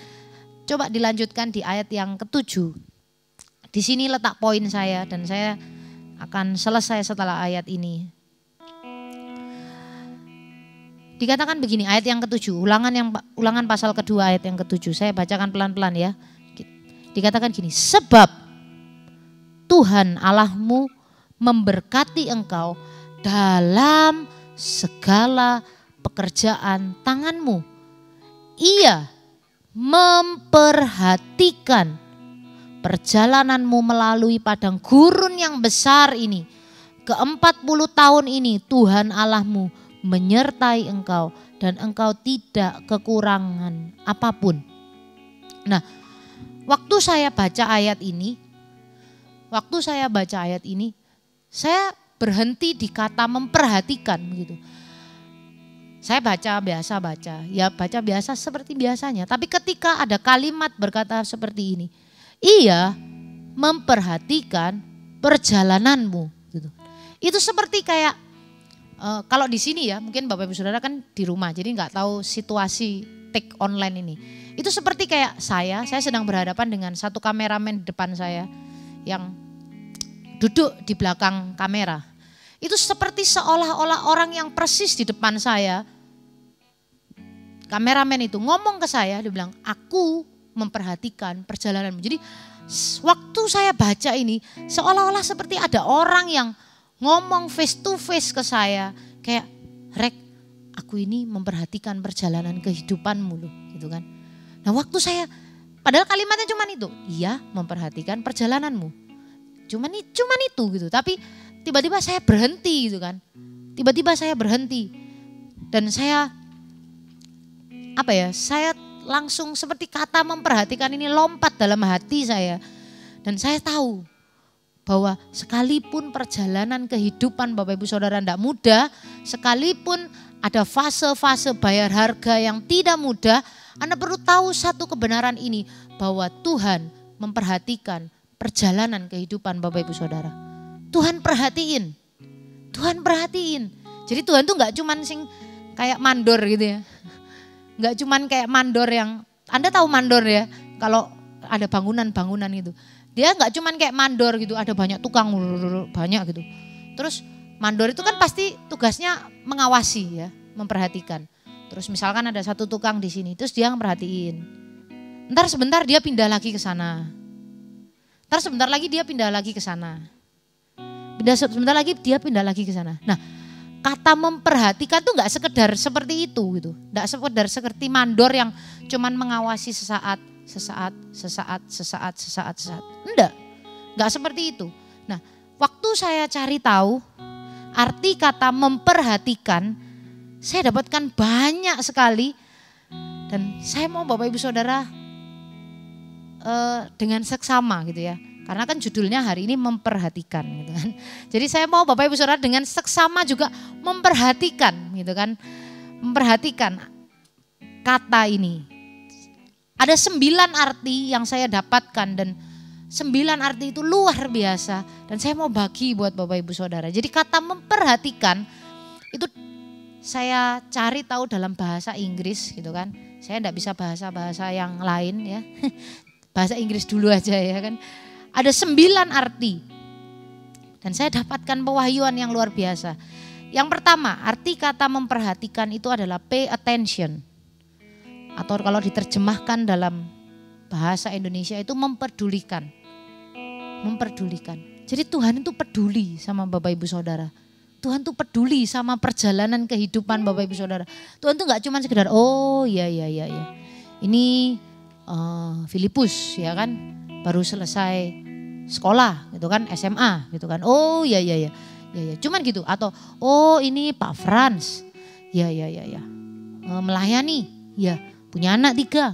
Coba dilanjutkan di ayat yang ke-7. Di sini letak poin saya dan saya akan selesai setelah ayat ini. Dikatakan begini, ayat yang ke-7, ulangan pasal kedua ayat yang ke-7. Saya bacakan pelan-pelan ya. Dikatakan gini, sebab Tuhan Allahmu memberkati engkau dalam segala pekerjaan tanganmu. Ia memperhatikan perjalananmu melalui padang gurun yang besar ini. Ke-40 tahun ini Tuhan Allahmu menyertai engkau dan engkau tidak kekurangan apapun. Nah, waktu saya baca ayat ini, saya berhenti di kata memperhatikan begitu. Saya baca biasa seperti biasanya. Tapi ketika ada kalimat berkata seperti ini, ia memperhatikan perjalananmu. Gitu. Itu seperti kayak kalau di sini ya, mungkin Bapak Ibu Saudara kan di rumah, jadi nggak tahu situasi take online ini. Itu seperti kayak saya sedang berhadapan dengan satu kameramen di depan saya yang duduk di belakang kamera. Itu seperti seolah-olah orang yang persis di depan saya. Kameramen itu ngomong ke saya, dia bilang, aku memperhatikan perjalananmu. Jadi waktu saya baca ini, seolah-olah seperti ada orang yang ngomong face to face ke saya. Kayak, Rek, aku ini memperhatikan perjalanan kehidupanmu loh. Gitu kan. Nah waktu saya, padahal kalimatnya cuma itu. Iya memperhatikan perjalananmu. Cuman itu gitu. Tapi tiba-tiba saya berhenti gitu kan. Dan saya langsung seperti kata memperhatikan ini lompat dalam hati saya. Dan saya tahu bahwa sekalipun perjalanan kehidupan Bapak Ibu Saudara tidak mudah, sekalipun ada fase-fase bayar harga yang tidak mudah, Anda perlu tahu satu kebenaran ini, bahwa Tuhan memperhatikan perjalanan kehidupan Bapak Ibu Saudara. Tuhan perhatiin. Jadi Tuhan tuh gak cuman sing kayak mandor gitu ya. Gak cuman kayak mandor yang, Anda tahu mandor ya, kalau ada bangunan-bangunan itu. Dia gak cuman kayak mandor gitu, ada banyak tukang, banyak gitu. Terus mandor itu kan pasti tugasnya mengawasi ya, memperhatikan. Terus misalkan ada satu tukang di sini, terus dia merhatiin. Ntar sebentar dia pindah lagi ke sana. Ntar sebentar lagi dia pindah lagi ke sana. Sebentar lagi dia pindah lagi ke sana. Nah, kata memperhatikan tuh gak sekedar seperti itu gitu. Gak sekedar seperti mandor yang cuman mengawasi sesaat. Enggak, gak seperti itu. Nah, waktu saya cari tahu arti kata memperhatikan, saya dapatkan banyak sekali. Dan saya mau Bapak Ibu Saudara dengan seksama gitu ya. Karena kan judulnya hari ini memperhatikan gitu kan. Jadi saya mau Bapak Ibu Saudara dengan seksama juga memperhatikan gitu kan. Memperhatikan kata ini. Ada 9 arti yang saya dapatkan dan 9 arti itu luar biasa. Dan saya mau bagi buat Bapak Ibu Saudara. Jadi kata memperhatikan itu saya cari tahu dalam bahasa Inggris gitu kan. Saya enggak bisa bahasa-bahasa yang lain ya. Bahasa Inggris dulu aja ya kan. Ada 9 arti. Dan saya dapatkan pewahyuan yang luar biasa. Yang pertama, arti kata memperhatikan itu adalah pay attention. Atau kalau diterjemahkan dalam bahasa Indonesia itu memperdulikan. Jadi Tuhan itu peduli sama Bapak Ibu Saudara. Tuhan tuh peduli sama perjalanan kehidupan Bapak Ibu Saudara. Tuhan tuh gak cuma sekedar, oh iya. Ini Filipus ya kan, baru selesai sekolah gitu kan, SMA gitu kan. Oh iya. Cuman gitu. Atau oh ini Pak Frans. Ya. Melayani. Ya. Punya anak 3.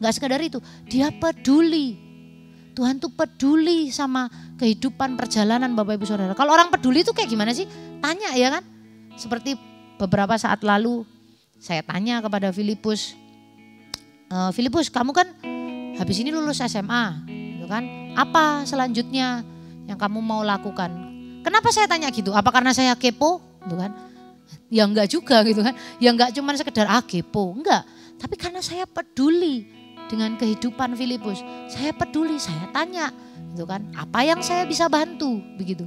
Enggak sekedar itu. Dia peduli Tuhan tuh peduli sama kehidupan perjalanan Bapak Ibu Saudara. Kalau orang peduli itu kayak gimana sih? Tanya ya kan? Seperti beberapa saat lalu saya tanya kepada Filipus, Filipus kamu kan habis ini lulus SMA, gitu kan? Apa selanjutnya yang kamu mau lakukan? Kenapa saya tanya gitu? Apa karena saya kepo, gitu kan? Ya enggak juga gitu kan? Ya enggak cuma sekedar kepo, enggak. Tapi karena saya peduli dengan kehidupan Filipus, saya peduli, saya tanya, gitu kan? Apa yang saya bisa bantu, begitu.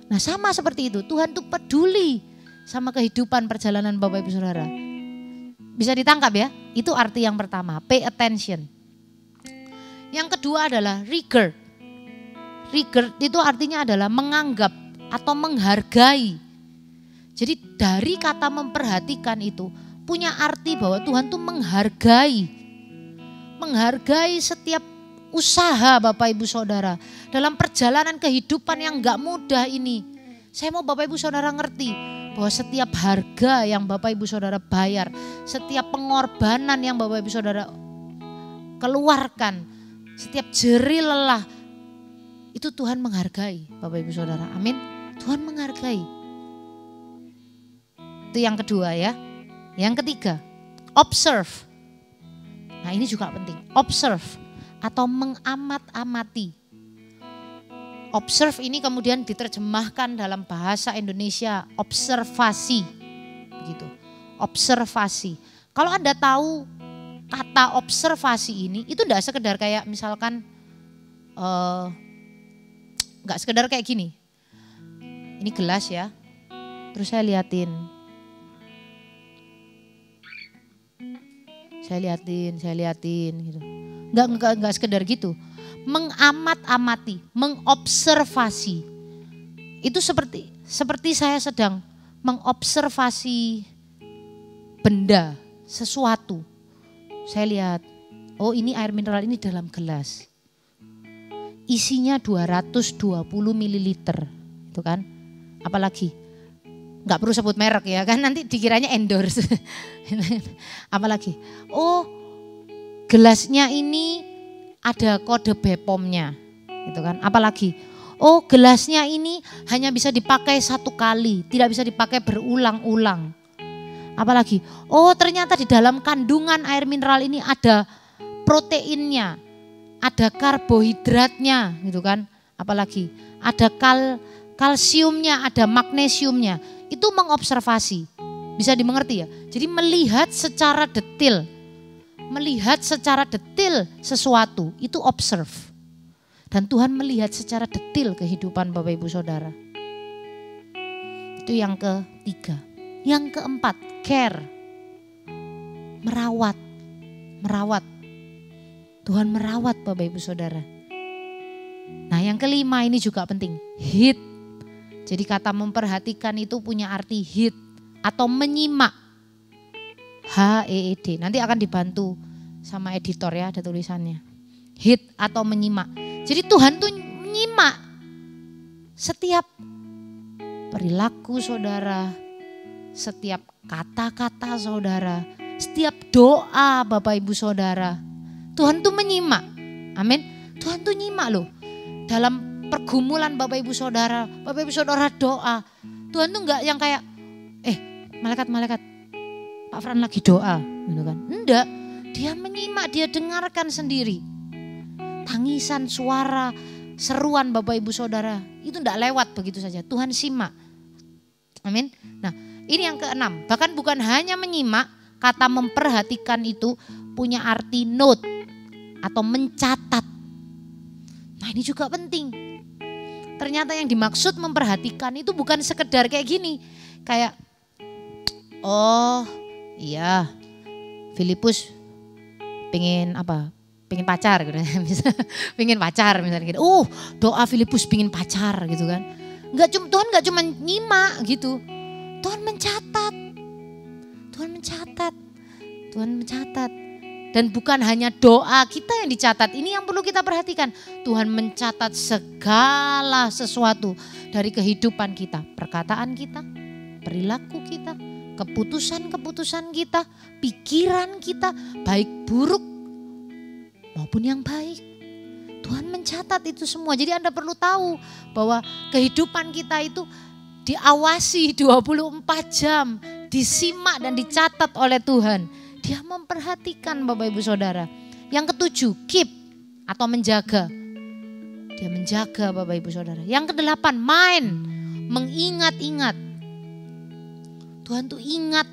Nah sama seperti itu, Tuhan tuh peduli sama kehidupan perjalanan Bapak Ibu Saudara. Bisa ditangkap ya? Itu arti yang pertama, pay attention. Yang kedua adalah regard. Regard itu artinya adalah menganggap atau menghargai. Jadi dari kata memperhatikan itu punya arti bahwa Tuhan tuh menghargai. Menghargai setiap usaha Bapak Ibu Saudara. Dalam perjalanan kehidupan yang gak mudah ini. Saya mau Bapak Ibu Saudara ngerti bahwa setiap harga yang Bapak Ibu Saudara bayar, setiap pengorbanan yang Bapak Ibu Saudara keluarkan, setiap jerih lelah, itu Tuhan menghargai Bapak Ibu Saudara. Amin. Tuhan menghargai. Itu yang kedua ya. Yang ketiga, observe. Nah ini juga penting, observe atau mengamat-amati. Observe ini kemudian diterjemahkan dalam bahasa Indonesia observasi. Begitu. Observasi. Kalau Anda tahu kata observasi ini itu enggak sekedar kayak misalkan enggak sekedar kayak gini. Ini gelas ya. Terus saya liatin. Saya liatin gitu. Enggak sekedar gitu. Mengamat-amati, mengobservasi. Itu seperti saya sedang mengobservasi benda, sesuatu. Saya lihat, oh ini air mineral ini dalam gelas. Isinya 220 ml, itu kan. Apalagi, nggak perlu sebut merek ya kan, nanti dikiranya endorse. Apalagi, oh gelasnya ini ada kode BPOM-nya, gitu kan. Apalagi, oh gelasnya ini hanya bisa dipakai satu kali, tidak bisa dipakai berulang-ulang. Apalagi, oh ternyata di dalam kandungan air mineral ini ada proteinnya, ada karbohidratnya, gitu kan. Apalagi, ada kalsiumnya, ada magnesiumnya. Itu mengobservasi, bisa dimengerti ya. Jadi melihat secara detail. Melihat secara detail sesuatu itu observe. Dan Tuhan melihat secara detail kehidupan Bapak Ibu Saudara. Itu yang ketiga. Yang keempat, care. Merawat. Merawat. Tuhan merawat Bapak Ibu Saudara. Nah yang kelima ini juga penting. Heed. Jadi kata memperhatikan itu punya arti heed atau menyimak. HEED, nanti akan dibantu sama editor ya, ada tulisannya. Heed atau menyimak. Jadi Tuhan tuh menyimak setiap perilaku saudara, setiap kata-kata saudara, setiap doa Bapak Ibu Saudara. Tuhan tuh menyimak, amin. Tuhan tuh nyimak loh. Dalam pergumulan Bapak Ibu Saudara doa. Tuhan tuh enggak yang kayak, malaikat, Pak Fran lagi doa, gitu kan? Enggak, dia menyimak, dia dengarkan sendiri. Tangisan, suara, seruan Bapak Ibu Saudara, itu enggak lewat begitu saja. Tuhan simak. Amin. Nah, ini yang keenam. Bahkan bukan hanya menyimak, kata memperhatikan itu punya arti note atau mencatat. Nah, ini juga penting. Ternyata yang dimaksud memperhatikan itu bukan sekedar kayak gini. Kayak, oh iya, Filipus pengen apa? Pengen pacar gitu. Pengen pacar misalnya gitu. Doa Filipus pengen pacar gitu kan. Tuhan enggak cuma nyimak gitu. Tuhan mencatat. Dan bukan hanya doa kita yang dicatat. Ini yang perlu kita perhatikan. Tuhan mencatat segala sesuatu dari kehidupan kita. Perkataan kita, perilaku kita, keputusan-keputusan kita, pikiran kita, baik buruk maupun yang baik. Tuhan mencatat itu semua. Jadi Anda perlu tahu bahwa kehidupan kita itu diawasi 24 jam, disimak dan dicatat oleh Tuhan. Dia memperhatikan Bapak Ibu Saudara. Yang ketujuh, keep atau menjaga. Dia menjaga Bapak Ibu Saudara. Yang kedelapan, mind, mengingat-ingat. Tuhan tuh ingat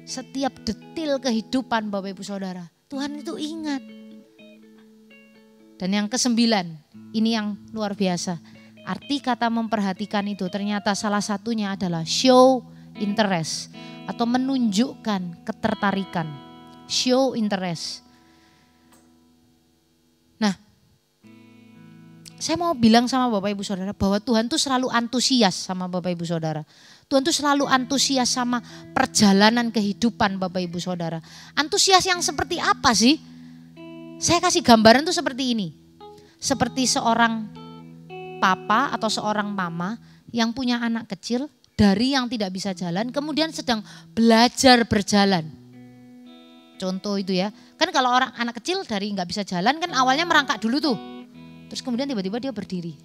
setiap detil kehidupan Bapak Ibu Saudara. Tuhan itu ingat. Dan yang kesembilan, ini yang luar biasa. Arti kata memperhatikan itu ternyata salah satunya adalah show interest atau menunjukkan ketertarikan. Show interest. Nah, saya mau bilang sama Bapak Ibu Saudara bahwa Tuhan tuh selalu antusias sama Bapak Ibu Saudara. Tuhan tuh selalu antusias sama perjalanan kehidupan Bapak Ibu Saudara. Antusias yang seperti apa sih? Saya kasih gambaran tuh seperti ini. Seperti seorang papa atau seorang mama yang punya anak kecil dari yang tidak bisa jalan kemudian sedang belajar berjalan. Contoh itu ya. Kan kalau orang anak kecil dari nggak bisa jalan kan awalnya merangkak dulu tuh. Terus kemudian tiba-tiba dia berdiri.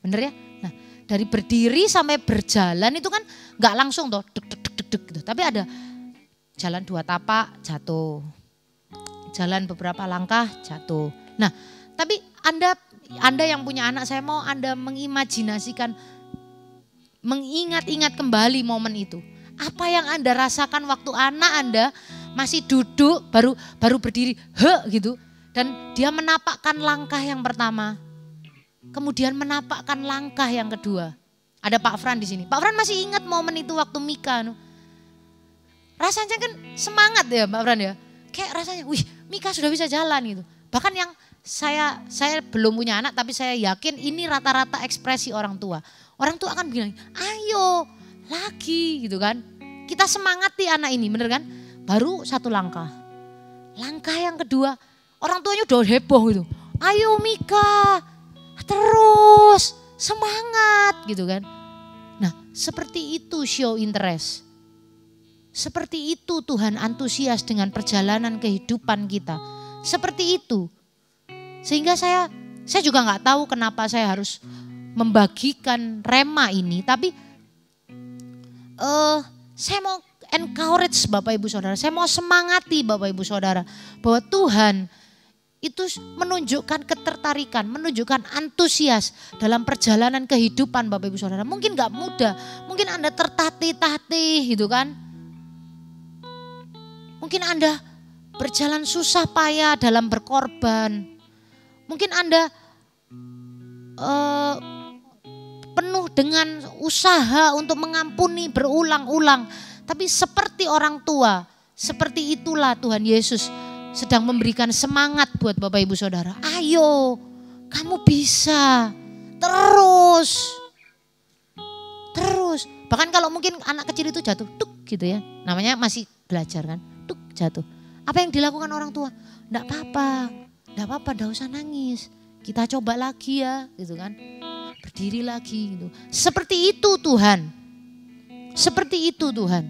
Bener ya? Nah, dari berdiri sampai berjalan itu kan nggak langsung toh deg deg deg deg deg gitu. Tapi ada jalan 2 tapak jatuh. Jalan beberapa langkah jatuh. Nah, tapi Anda yang punya anak, saya mau Anda mengimajinasikan, mengingat-ingat kembali momen itu. Apa yang Anda rasakan waktu anak Anda masih duduk baru berdiri gitu. Dan dia menapakkan langkah yang pertama. Kemudian menapakkan langkah yang kedua. Ada Pak Fran di sini. Pak Fran masih ingat momen itu waktu Mika. Rasanya kan semangat ya Pak Fran ya. Kayak rasanya, wih Mika sudah bisa jalan gitu. Bahkan yang saya belum punya anak tapi saya yakin ini rata-rata ekspresi orang tua. Orang tua akan bilang, ayo lagi gitu kan. Kita semangati anak ini bener kan. Baru 1 langkah. Langkah yang kedua, orang tuanya udah heboh gitu. Ayo Mika, terus semangat gitu kan. Nah seperti itu show interest. Seperti itu Tuhan antusias dengan perjalanan kehidupan kita. Seperti itu. Sehingga saya juga gak tahu kenapa saya harus membagikan rema ini. Tapi saya mau encourage Bapak Ibu Saudara. Saya mau semangati Bapak Ibu Saudara. Bahwa Tuhan itu menunjukkan ketertarikan, menunjukkan antusias dalam perjalanan kehidupan Bapak Ibu Saudara. Mungkin gak mudah, mungkin Anda tertatih-tatih gitu kan. Mungkin Anda berjalan susah payah dalam berkorban. Mungkin Anda penuh dengan usaha untuk mengampuni berulang-ulang. Tapi seperti orang tua, seperti itulah Tuhan Yesus sedang memberikan semangat buat Bapak Ibu Saudara. Ayo, kamu bisa. Terus. Bahkan kalau mungkin anak kecil itu jatuh, tuk gitu ya. Namanya masih belajar kan, tuk jatuh. Apa yang dilakukan orang tua? Enggak apa-apa, enggak usah nangis. Kita coba lagi ya, gitu kan. Berdiri lagi gitu. Seperti itu Tuhan. Seperti itu Tuhan.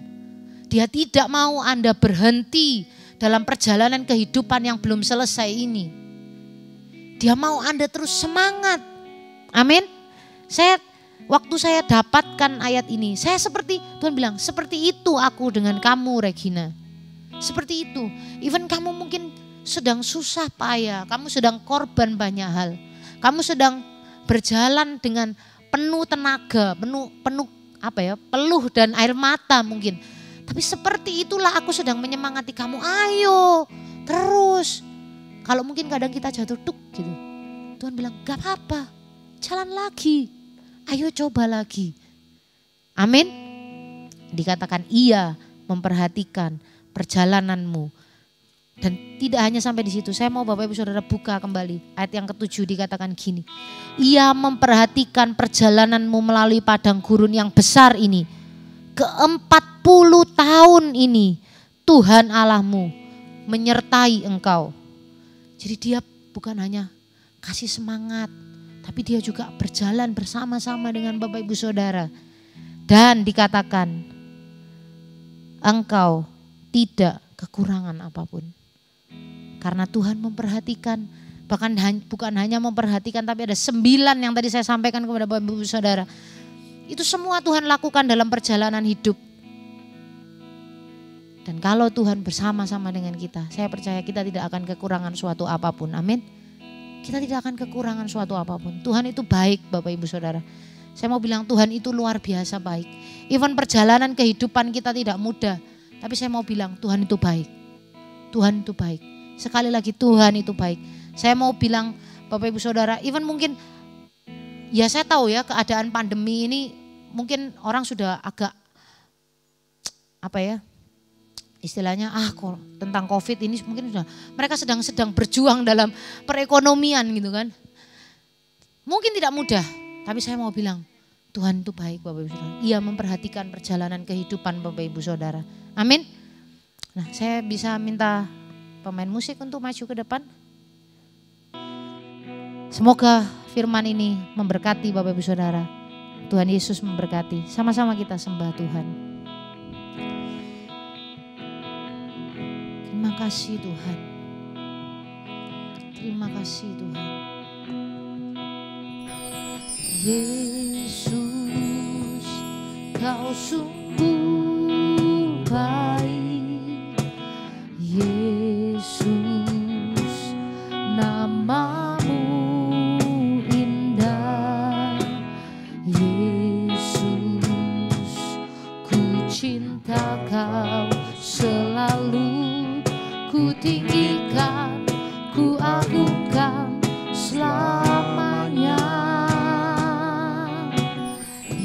Dia tidak mau Anda berhenti dalam perjalanan kehidupan yang belum selesai ini. Dia mau Anda terus semangat. Amin. Waktu saya dapatkan ayat ini, saya seperti, Tuhan bilang, seperti itu aku dengan kamu Regina. Seperti itu. Even kamu mungkin sedang susah payah, kamu sedang korban banyak hal. Kamu sedang berjalan dengan penuh tenaga, peluh dan air mata mungkin. Tapi seperti itulah aku sedang menyemangati kamu. Ayo, terus. Kalau mungkin kadang kita jatuh tuk gitu. Tuhan bilang, gak apa-apa, jalan lagi. Ayo coba lagi. Amin. Dikatakan ia memperhatikan perjalananmu. Dan tidak hanya sampai di situ. Saya mau Bapak Ibu Saudara buka kembali. Ayat yang ke-7 dikatakan gini. Ia memperhatikan perjalananmu melalui padang gurun yang besar ini. Ke-40 tahun ini Tuhan Allahmu menyertai engkau. Jadi dia bukan hanya kasih semangat. Tapi dia juga berjalan bersama-sama dengan Bapak Ibu Saudara. Dan dikatakan engkau tidak kekurangan apapun. Karena Tuhan memperhatikan Bahkan bukan hanya memperhatikan, tapi ada 9 yang tadi saya sampaikan kepada Bapak Ibu Saudara. Itu semua Tuhan lakukan dalam perjalanan hidup. Dan kalau Tuhan bersama-sama dengan kita, saya percaya kita tidak akan kekurangan suatu apapun. Amin. Kita tidak akan kekurangan suatu apapun. Tuhan itu baik Bapak Ibu Saudara. Saya mau bilang Tuhan itu luar biasa baik. Even perjalanan kehidupan kita tidak mudah. Tapi saya mau bilang Tuhan itu baik. Tuhan itu baik. Sekali lagi Tuhan itu baik. Saya mau bilang Bapak Ibu Saudara, even mungkin ya saya tahu ya keadaan pandemi ini mungkin orang sudah agak istilahnya kok tentang COVID ini mungkin sudah mereka sedang berjuang dalam perekonomian gitu kan. Mungkin tidak mudah, tapi saya mau bilang Tuhan itu baik Bapak Ibu Saudara. Ia memperhatikan perjalanan kehidupan Bapak Ibu Saudara. Amin. Nah, saya bisa minta pemain musik untuk maju ke depan. Semoga firman ini memberkati Bapak Ibu Saudara. Tuhan Yesus memberkati. Sama-sama kita sembah Tuhan. Terima kasih Tuhan. Terima kasih Tuhan. Yesus, Kau sungguh baik. Yesus, nama-Mu indah. Yesus, ku cinta Kau selalu, ku tinggikan, ku agungkan selamanya.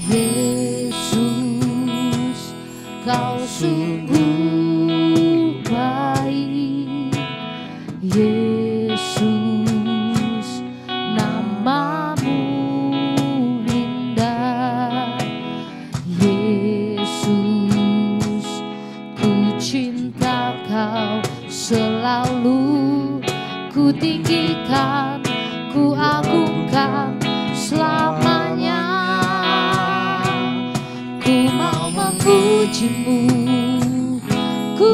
Yesus, Kau sungguh baik. Yesus, nama-Mu indah. Yesus, ku cinta Kau selalu, ku tinggikan, ku agungkan selamanya. Ku mau memuji-Mu, ku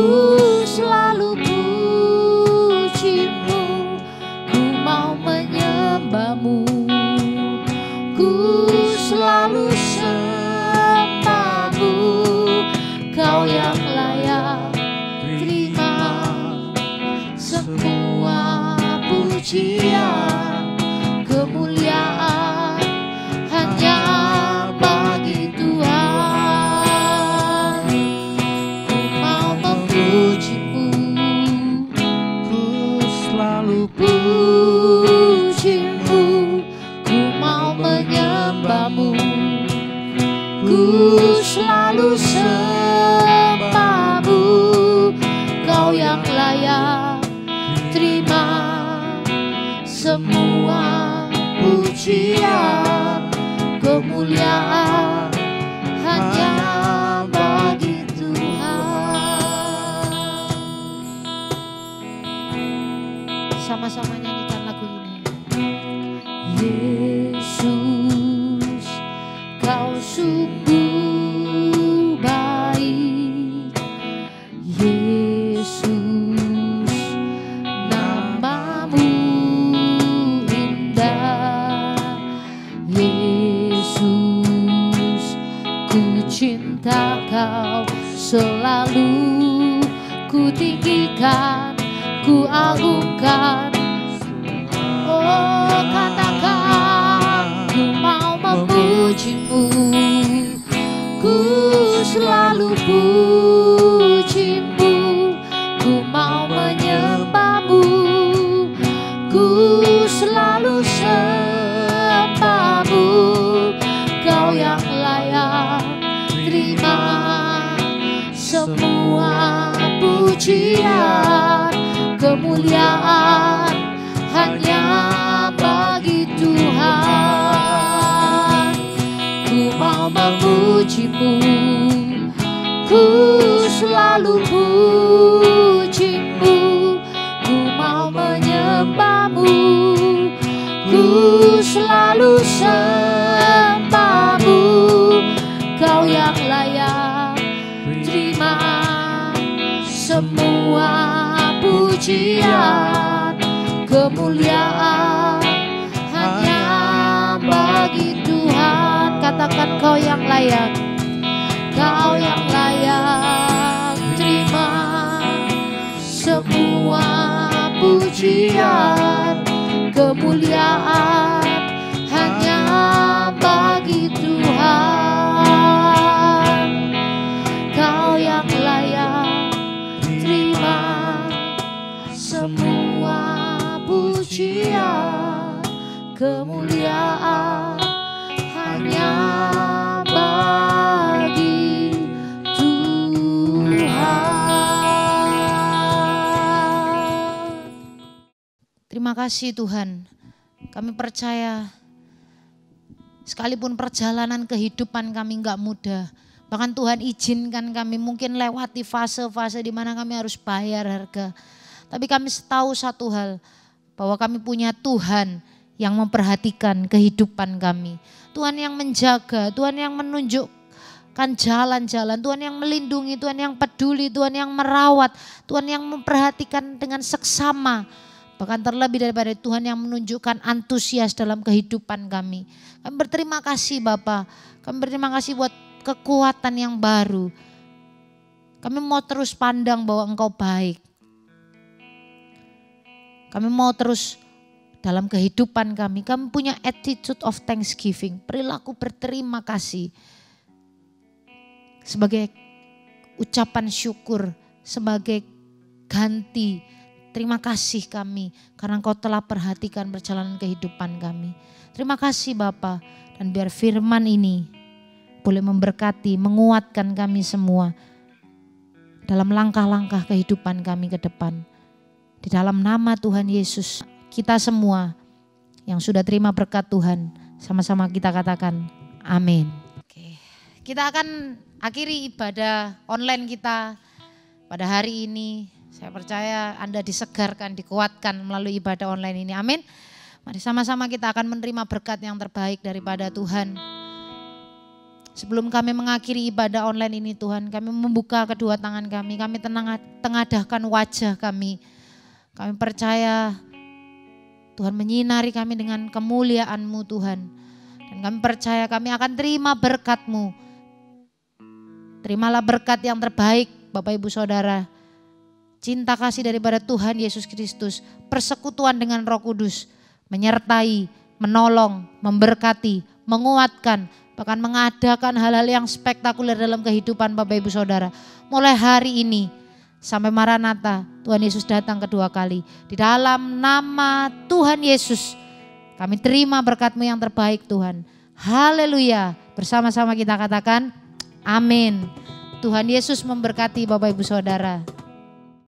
selalu puji-Mu. Ku mau menyembah-Mu, ku selalu sembah-Mu. Kau yang layak terima semua pujian, kemuliaan hanya bagi Tuhan. Ku mau memuji-Mu, ku selalu puji-Mu. Ku mau menyembah-Mu, ku selalu sembah-Mu. Kau yang layak terima semua pujian, kemuliaan hanya bagi Tuhan. Sama-sama nyanyikan lagu ini. Yesus, Kau sungguh baik. Yesus, nama-Mu indah. Yesus, ku cinta Kau selalu, ku tinggikan, ku agungkan. Oh, katakan, ku mau memuji-Mu, ku selalu puji-Mu. Ku mau menyembah-Mu, ku selalu sembah-Mu. Kau yang layak terima semua pujian, kemuliaan hanya bagi Tuhan. Ku mau memuji-Mu, ku selalu puji-Mu. Ku mau menyembah-Mu, ku selalu sembah-Mu. Kau yang layak terima semua pujian, kemuliaan hanya bagi Tuhan. Katakan Kau yang layak, Kau yang layak terima semua pujian, kemuliaan hanya bagi Tuhan. Kau yang layak terima semua pujian, kemuliaan hanya bagi Tuhan. Terima kasih Tuhan. Kami percaya sekalipun perjalanan kehidupan kami enggak mudah, bahkan Tuhan izinkan kami mungkin lewati fase-fase di mana kami harus bayar harga. Tapi kami tahu satu hal, bahwa kami punya Tuhan yang memperhatikan kehidupan kami. Tuhan yang menjaga, Tuhan yang menunjukkan jalan-jalan, Tuhan yang melindungi, Tuhan yang peduli, Tuhan yang merawat, Tuhan yang memperhatikan dengan seksama. Bahkan terlebih daripada Tuhan yang menunjukkan antusias dalam kehidupan kami. Kami berterima kasih Bapa, kami berterima kasih buat kekuatan yang baru. Kami mau terus pandang bahwa Engkau baik. Kami mau terus dalam kehidupan kami punya attitude of thanksgiving, perilaku berterima kasih. Sebagai ucapan syukur, sebagai ganti terima kasih kami karena Engkau telah perhatikan perjalanan kehidupan kami. Terima kasih Bapa, dan biar firman ini boleh memberkati, menguatkan kami semua dalam langkah-langkah kehidupan kami ke depan. Di dalam nama Tuhan Yesus, kita semua yang sudah terima berkat Tuhan, sama-sama kita katakan amin. Oke, kita akan akhiri ibadah online kita pada hari ini. Saya percaya Anda disegarkan, dikuatkan melalui ibadah online ini. Amin. Mari sama-sama kita akan menerima berkat yang terbaik daripada Tuhan. Sebelum kami mengakhiri ibadah online ini Tuhan, kami membuka kedua tangan kami tengadahkan wajah kami. Kami percaya Tuhan menyinari kami dengan kemuliaan-Mu Tuhan. Dan kami percaya kami akan terima berkat-Mu. Terimalah berkat yang terbaik Bapak Ibu Saudara. Cinta kasih daripada Tuhan Yesus Kristus, persekutuan dengan Roh Kudus, menyertai, menolong, memberkati, menguatkan, bahkan mengadakan hal-hal yang spektakuler dalam kehidupan Bapak Ibu Saudara. Mulai hari ini sampai Maranatha, Tuhan Yesus datang kedua kali. Di dalam nama Tuhan Yesus, kami terima berkat-Mu yang terbaik Tuhan. Haleluya. Bersama-sama kita katakan amin. Tuhan Yesus memberkati Bapak Ibu Saudara.